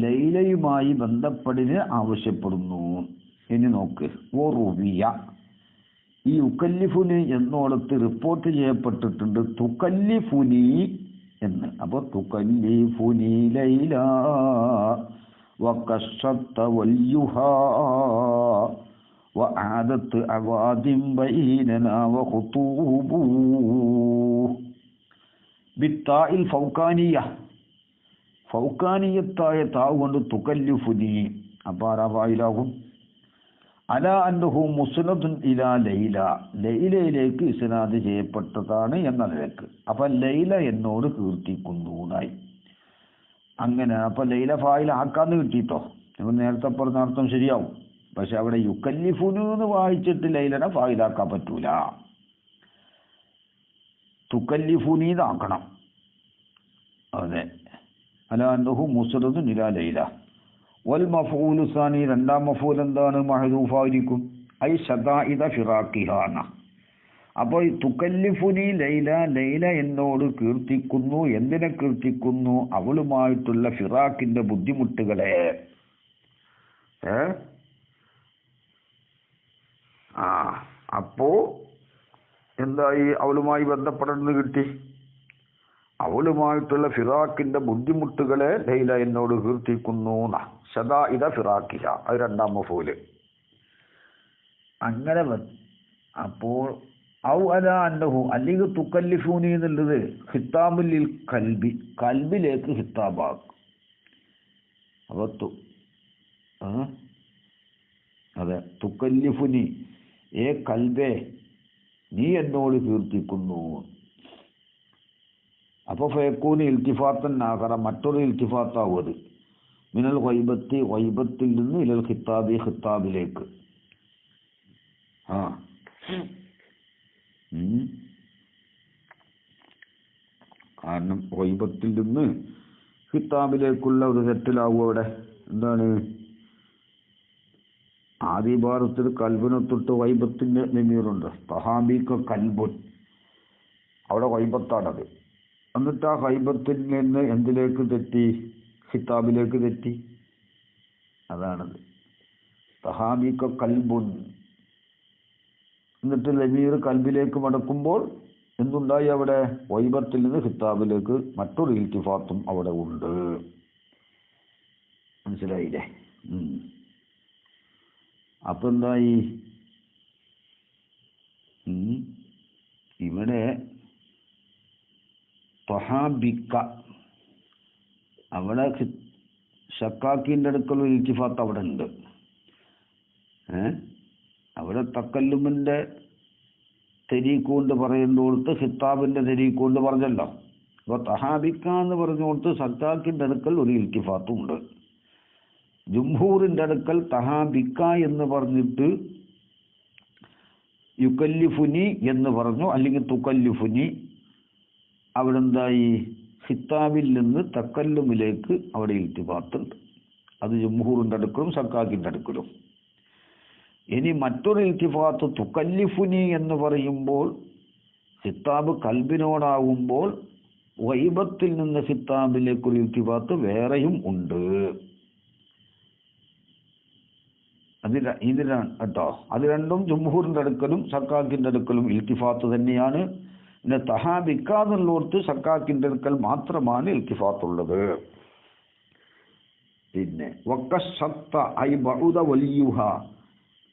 ലൈലയുമായി ബന്ധപ്പെടിന് ആവശ്യപ്പെടുന്നു. ഇനി നോക്ക്, ഓ റുബിയ, ഈ യുക്കല്ലിഫുനി എന്നോടത്ത് റിപ്പോർട്ട് ചെയ്യപ്പെട്ടിട്ടുണ്ട് തുക്കല്ലിഫുനി എന്ന്. അപ്പോൾ തുക്കല്ലിഫുനി ലൈല വകശത്ത വല്യുഹാ വആദത്ത് അവാദിം ബൈനനാ വഖുതൂബു ബിത്താഇൽ ഫൗകാനിയ, ഫൗകാനിയത്തായ താവ് കൊണ്ട് തുക്കല്ലിഫുനി. അപ്പോൾ ആരാ ഫായിലാകും? അല അന്നഹു മുസ്നദുൻ ഇലാ ലൈല, ലൈലയിലേക്ക് ഇസ്നാദ് ചെയ്യപ്പെട്ടതാണ് എന്ന നിലക്ക്. അപ്പൊ ലൈല എന്നോട് കീർത്തിക്കുന്നു എന്നായി. അങ്ങനെ അപ്പൊ ലൈല ഫായിൽ ആക്കാന്ന് കിട്ടിയിട്ടോ. നമ്മൾ നേരത്തെ പറഞ്ഞ അർത്ഥം ശരിയാവും. പക്ഷെ അവിടെ യുക്കല്ലിഫുനു എന്ന് വായിച്ചിട്ട് ലൈലനെ ഫായിലാക്കാൻ പറ്റൂല, തുക്കല്ലിഫുനീന്നാക്കണം. അതെ, അല അന്നഹു മുസ്നദുൻ ഇലാ ലൈല. വൽ മഫ്ഊലു സാനി, രണ്ടാം മഫ്ഊൽ എന്താണ്? മഹ്ദൂഫായിരിക്കും. ഐ ശദാഇദ ഫിറാഖിഹാന. അപ്പോൾ തുക്കല്ലിഫുനി ലൈല, ലൈല എന്നോട് കീർത്തിക്കുന്നു. എന്തിനെ കീർത്തിക്കുന്നു? അവളുമായിട്ടുള്ള ഫിറാഖിന്റെ ബുദ്ധിമുട്ടുകളെ. അപ്പോ എന്തായി? അവളുമായി ബന്ധപ്പെടുന്നത് കിട്ടി. അവളുമായിട്ടുള്ള ഫിറാഖിന്റെ ബുദ്ധിമുട്ടുകളെ ലൈല എന്നോട് കീർത്തിക്കുന്നു. ശദാഇദ ഫിറാഖിഹ, അത് രണ്ടാം മഫൂല്. അങ്ങനെ അപ്പോൾ ഔ അല അന്നഹു, അല്ലെങ്കിൽ തുക്കല്ലിഫൂനി എന്നുള്ളത് ഖിത്താബുൽ കൽബി, കൽബിലേക്ക് ഖിത്താബാക്കും. അപ്പോൾ അതെ, തുക്കല്ലിഫുനി ഏ കൽബേ നീ എന്നോട് കീർത്തിക്കുന്നു. അപ്പോൾ ഫയക്കൂന് ഇൽത്തിഫാത്തൻ ആഖറ, മറ്റൊരു ഇൽത്തിഫാത്താവും അത്. മിനൽ ഗൈബത്തി, ഗൈബത്തിൽ നിന്ന് ഇലൽ ഖിത്താബി, ഖിത്താബിലേക്ക്. കാരണം ഗൈബത്തിൽ നിന്ന് ഖിത്താബിലേക്കുള്ള ഒരു തെറ്റിലാവും അവിടെ. എന്താണ് ആദ്യ ഭാരത്തിൽ കൽബിനെ തൊട്ട് ഗൈബത്തിന്റെ നിമീറുണ്ട്. തഹാബിക്ക് കൽബുൻ, അവിടെ ഗൈബത്താണത്. എന്നിട്ട് ആ ഗൈബത്തിൽ നിന്ന് എന്തിലേക്ക് തെറ്റി? ഖിത്താബിലേക്ക് തെറ്റി. അതാണത്. തഹാബിക്ക് കൽബുൻ. എന്നിട്ട് ലമീർ കൽബിലേക്ക് മടക്കുമ്പോൾ എന്തുണ്ടായി അവിടെ? ഗൈബത്തിൽ നിന്ന് ഖിത്താബിലേക്ക് മറ്റൊരു ഇൽത്തിഫാത്തും അവിടെ ഉണ്ട്. മനസ്സിലായില്ലേ? അപ്പൊ എന്തായി? ഇവിടെ ത്വഹാബിക്ക, അവിടെ ഷക്കാക്കിന്റെ അടുക്കൽ ഒരു ഇൽത്തിഫാത്ത് അവിടെ ഉണ്ട്. അവിടെ തക്കല്ലുമിന്റെ തെരീക്കൊണ്ട് പറയുന്നോടത്ത് ഖിത്താബിന്റെ തെരീക്കൊണ്ട് പറഞ്ഞല്ലോ. അപ്പൊ തഹാബിക്ക എന്ന് പറഞ്ഞോടത്ത് ഷക്കാക്കിന്റെ അടുക്കൽ ഒരു ഇൽത്തിഫാത്തും ഉണ്ട്. ജുംഹൂറിന്റെ അടുക്കൽ തഹാബിക്ക എന്ന് പറഞ്ഞിട്ട് യുക്കല്ലിഫുനി എന്ന് പറഞ്ഞു, അല്ലെങ്കിൽ തുക്കല്ലിഫുനി. അവിടെ എന്തായി? ഖിത്താബിൽ നിന്ന് തക്കല്ലുമിലേക്ക് അവിടെ ഇൽത്തിഫാത്തുണ്ട്. അത് ജുംഹൂറിന്റെ അടുക്കലും സക്കാക്കിന്റെ അടുക്കലും. ഇനി മറ്റൊരു ഇൽത്തിഫാത്ത് തുക്കല്ലിഫുനി എന്ന് പറയുമ്പോൾ ഖിത്താബ് കൽബിനോടാവുമ്പോൾ ഗൈബത്തിൽ നിന്ന് ഖിത്താബിലേക്കൊരു ഇൽത്തിഫാത്ത് വേറെയും ഉണ്ട്. ഇത് കേട്ടോ, അത് രണ്ടും ജുംഹൂറിന്റെ അടുക്കലും സക്കാക്കിന്റെ അടുക്കലും ഇൽത്തിഫാത്ത് തന്നെയാണ്. പിന്നെ തഹാബിക്കാന്നുള്ളോർത്ത് സക്കാക്കിന്റെ അടുക്കൽ മാത്രമാണ് ഇൽത്തിഫാത്തുള്ളത്. പിന്നെ വക്കശത്ത ഐ ബഉദ വലിയുഹ,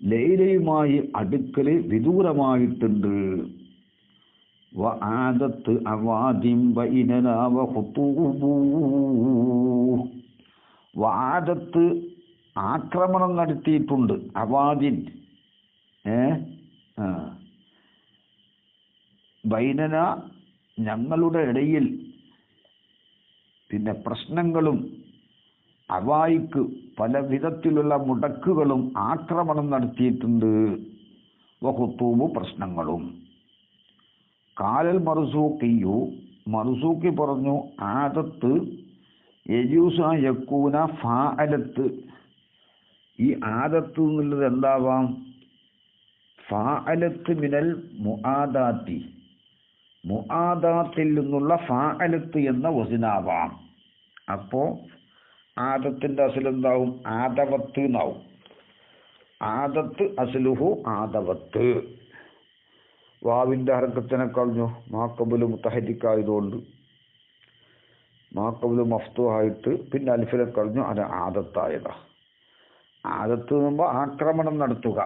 ലൈലയുമായി അടുക്കല് വിദൂരമായിട്ടുണ്ട്. വആദത്ത് അവാദിം ബൈനനാ വഖുതൂബു, വആദത്ത് ആക്രമണം നടത്തിയിട്ടുണ്ട്. അവാദിൻ ബൈനന ഞങ്ങളുടെ ഇടയിൽ, പിന്നെ പ്രശ്നങ്ങളും അവായിക്ക് പല വിധത്തിലുള്ള മുടക്കുകളും ആക്രമണം നടത്തിയിട്ടുണ്ട്. വഖുതൂബു പ്രശ്നങ്ങളും. കാലൽ മർസൂഖിയു, മർസൂഖി പറഞ്ഞു ആദത്ത് യജൂസ യക്കൂന ഫാഅലത്ത്. ഈ ആദത്ത് എന്നുള്ളത് എന്താവാം? ഫാഅലത്ത് മിനൽ മുആദാത്തി, മുആദാത്തിൽ നിന്നുള്ള ഫാഅലത്ത് എന്ന വസ്നാവാം. അപ്പോ ആദത്തിന്റെ അസലെന്താവും? ആദവത്ത് എന്നാവും. ആദത്ത് അസ്ലുഹു ആദവത്ത്. വാവിന്റെ ഹർക്കത്തിനെ കളഞ്ഞു. മാക്കബുല് മുത്തഹരിക്കായതുകൊണ്ട് മാക്കബുല് മഫ്തൂഹായിട്ട് പിന്നെ അൽഫിനെ കളഞ്ഞു. അത് ആദത്തായതാ. ആദത്ത് എന്നുമ്പോൾ ആക്രമണം നടത്തുക,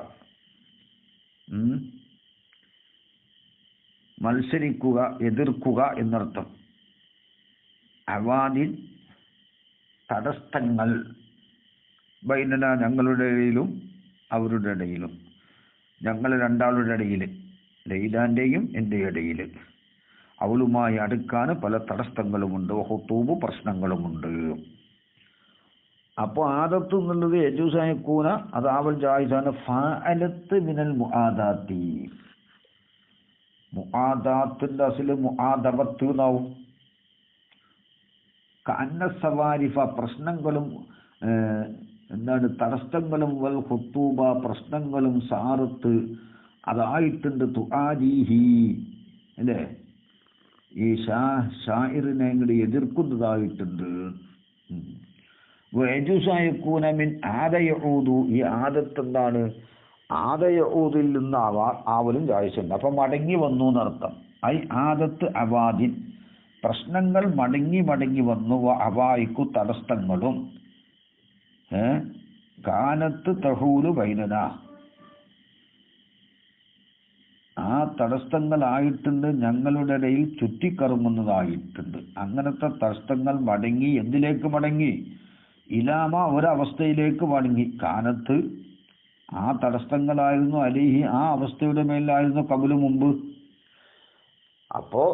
മത്സരിക്കുക, എതിർക്കുക എന്നർത്ഥം. അവാദിൻ തടസ്സങ്ങൾ, ബൈനന ഞങ്ങളുടെ ഇടയിലും അവരുടെ ഇടയിലും, ഞങ്ങൾ രണ്ടാളുടെ ഇടയിൽ, ലൈലാന്റെയും എൻ്റെ ഇടയിൽ അവളുമായി അടുക്കാൻ പല തടസ്സങ്ങളുമുണ്ട്. ഹുതൂബ് പ്രശ്നങ്ങളുമുണ്ട്. അപ്പോൾ ആദത്ത് എന്നുള്ളത് യജൂസായക്കൂന, അത് ആവൽ ജായിസാണ്. ഫഅലത്ത് മിനൽ മുആദാത്തി, മുആദാത്തിന്റെ അസ്ല് മുആദവത്ത് എന്നാവും. കഅന്ന സവാരിഫ പ്രശ്നങ്ങളും എന്താണ് തടസ്സങ്ങളും, വൽ ഖുത്തൂബ പ്രശ്നങ്ങളും, സാറത്ത് അതായിട്ടുണ്ട്. തുആദീഹി അല്ലേ, ഈ ഷാഇറിനെ ഇങ്ങോട്ട് എതിർക്കുന്നതായിട്ടുണ്ട്. വയജൂസായക്കൂന മിൻ ആദയഊദു, ഈ ആദത്ത് എന്താണ്? ആദയഊദിൽ നിന്ന് ആവലും ജായിസുണ്ട്. അപ്പം മടങ്ങി വന്നു എന്നർത്ഥം. ഐ ആദത്ത് അവാദിൻ, പ്രശ്നങ്ങൾ മടങ്ങി മടങ്ങി വന്നു. അവായിക്കു തടസ്സങ്ങളും. കാനത്ത് തഹൂലു ബൈനന, ആ തടസ്സങ്ങളായിട്ടുണ്ട് ഞങ്ങളുടെ ഇടയിൽ ചുറ്റിക്കറങ്ങുന്നതായിട്ടുണ്ട്. അങ്ങനത്തെ തടസ്സങ്ങൾ മടങ്ങി എന്തിലേക്ക് മടങ്ങി? ഇലാമ ഒരവസ്ഥയിലേക്ക് മടങ്ങി. കാനത്ത് ആ തടസ്സങ്ങളായിരുന്നു അലിഹി, ആ അവസ്ഥയുടെ മേലായിരുന്നു കബുല് മുമ്പ്. അപ്പോ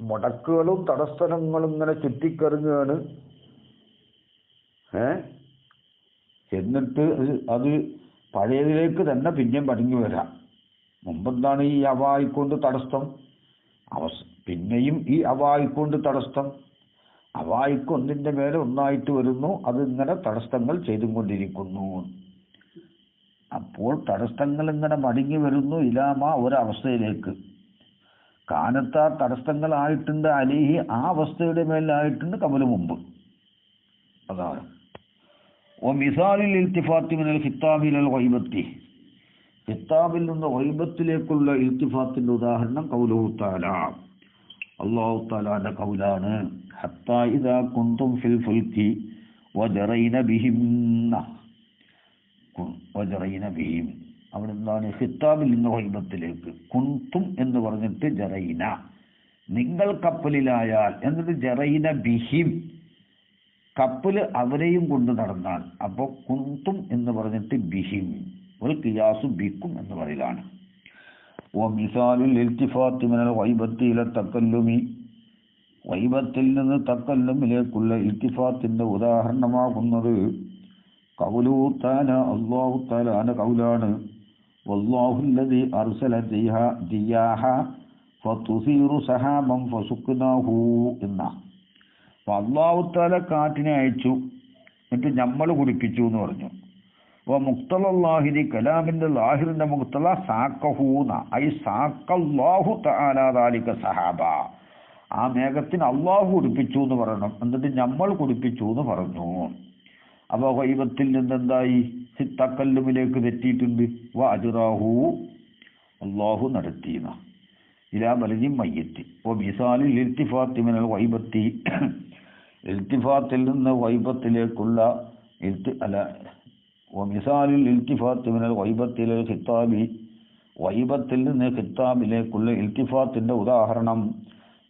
മുടക്കുകളും തടസ്സങ്ങളും ഇങ്ങനെ ചുറ്റിക്കറങ്ങുകയാണ്. എന്നിട്ട് അത് പഴയതിലേക്ക് തന്നെ പിന്നെയും മടങ്ങി വരാം. മുമ്പെന്താണ് ഈ അവായിക്കൊണ്ട് തടസ്സം, പിന്നെയും ഈ അവായിക്കൊണ്ട് തടസ്സം, അവായിക്ക് ഒന്നിന്റെ മേലെ ഒന്നായിട്ട് വരുന്നു, അത് ഇങ്ങനെ തടസ്സങ്ങൾ ചെയ്തും കൊണ്ടിരിക്കുന്നു. അപ്പോൾ തടസ്സങ്ങൾ ഇങ്ങനെ മടങ്ങി വരുന്നു ഇലാമ ഒരവസ്ഥയിലേക്ക്. കാനത്ത തടസ്സങ്ങളായിട്ടുണ്ട് അലിഹി, ആ അവസ്ഥയുടെ മേലായിട്ടുണ്ട് കബല് മുമ്പ്. അതാണ് മിസാലിൽ ഇൽത്തിഫാത്തി മിനൽ ഖിത്താബി ഇലൽ ഗൈബത്തി, ഖിത്താബിൽ നിന്ന് ഗൈബത്തിലേക്കുള്ള ഇൽത്തിഫാത്തിന്റെ ഉദാഹരണം ഖൗലുഹു തആല, അല്ലാഹു തആലാന്റെ ഖൗലാണ്, ഹത്താ ഇദാ കുൻതും ഫിൽ ഫുൽക്കി വജറൈന ബിഹിം, അവിടെ എന്താണ് ഖിത്താബിൽ നിന്ന് ഗൈബത്തിലേക്ക്. കുൻതും എന്ന് പറഞ്ഞിട്ട് ജറൈന, നിങ്ങൾ കപ്പലിലായാൽ, എന്നിട്ട് ജറൈന ബിഹിം, കപ്പല് അവരെയും കൊണ്ട് നടന്നാൽ. അപ്പോൾ കുന്തും എന്ന് പറഞ്ഞിട്ട് ബിഹിം, ഒരു ഖിയാസു ബിക്കും എന്ന് പറയലാണ്. മിസാലുൽ ഇൽത്തിഫാത്തി മിനൽ ഗൈബത്തി ഇല തകല്ലുമി, ഗൈബത്തിൽ നിന്ന് തകല്ലുമിലേക്കുള്ള ഇൽത്തിഫാത്തിന്റെ ഉദാഹരണമാകുന്നത് ഖൗലുഹു തആല, അല്ലാഹു തആലാന്റെ ഖൗലാണ്, വല്ലാഹു അല്ലദീ അർസല റിയാഹ ഫതുസീറു സഹാബൻ ഫസുഖ്നാഹു എന്ന. അപ്പോൾ അല്ലാഹു തആല കാറ്റിനെ അയച്ചു, എന്നിട്ട് നമ്മൾ കുടിപ്പിച്ചു എന്ന് പറഞ്ഞു. അപ്പോൾ മുഖ്തലാഹിരി, കലാമിന്റെ ലാഹിറിന്റെ മുഖ്തല സാക്കഹൂന, ഐ സാക്കല്ലാഹു തആല ദാലിക സഹാബ, ആ മേഘത്തിന് അള്ളാഹു കുടിപ്പിച്ചു എന്ന് പറയണം, എന്നിട്ട് നമ്മൾ കുടിപ്പിച്ചു എന്ന് പറഞ്ഞു. അപ്പോൾ ഗൈബത്തിൽ നിന്നെന്തായി, തക്കല്ലുമിലേക്ക് തെറ്റിയിട്ടുണ്ട്. വ അജ്റാഹു, അള്ളാഹു നടത്തിയെന്ന ഇലാ ബലദിൻ മയ്യത്ത്. ഓ മിസാലിൽ ഇൽത്തിഫാത്തി മിനൽ ഗൈബത്തി, ഇൽത്തിഫാത്തിൽ നിന്ന് ഗൈബത്തിലേക്കുള്ള മിസാലിൽ ഇൽത്തിഫാത്തി മിനൽ ഗൈബത്തി ഇലൽ ഖിത്താബി, ഗൈബത്തിൽ നിന്ന് ഖിത്താബിലേക്കുള്ള ഇൽത്തിഫാത്തിന്റെ ഉദാഹരണം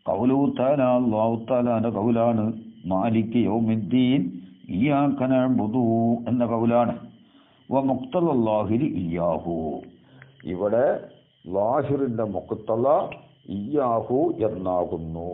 ഖൗലുഹു തആല, അല്ലാഹു തആലാന്റെ ഖൗലാണ്, മാലികി യൗമിദ്ദീൻ ഇയ്യാക നഅ്ബുദു എന്ന ഖൗലാണ്. വ മുഖ്തലൽ ലാഹിരി ഇയ്യാഹു, ഇവിടെ ലാഹിറിന്റെ മുഖ്തല ഇയ്യാഹു എന്നാകുന്നു.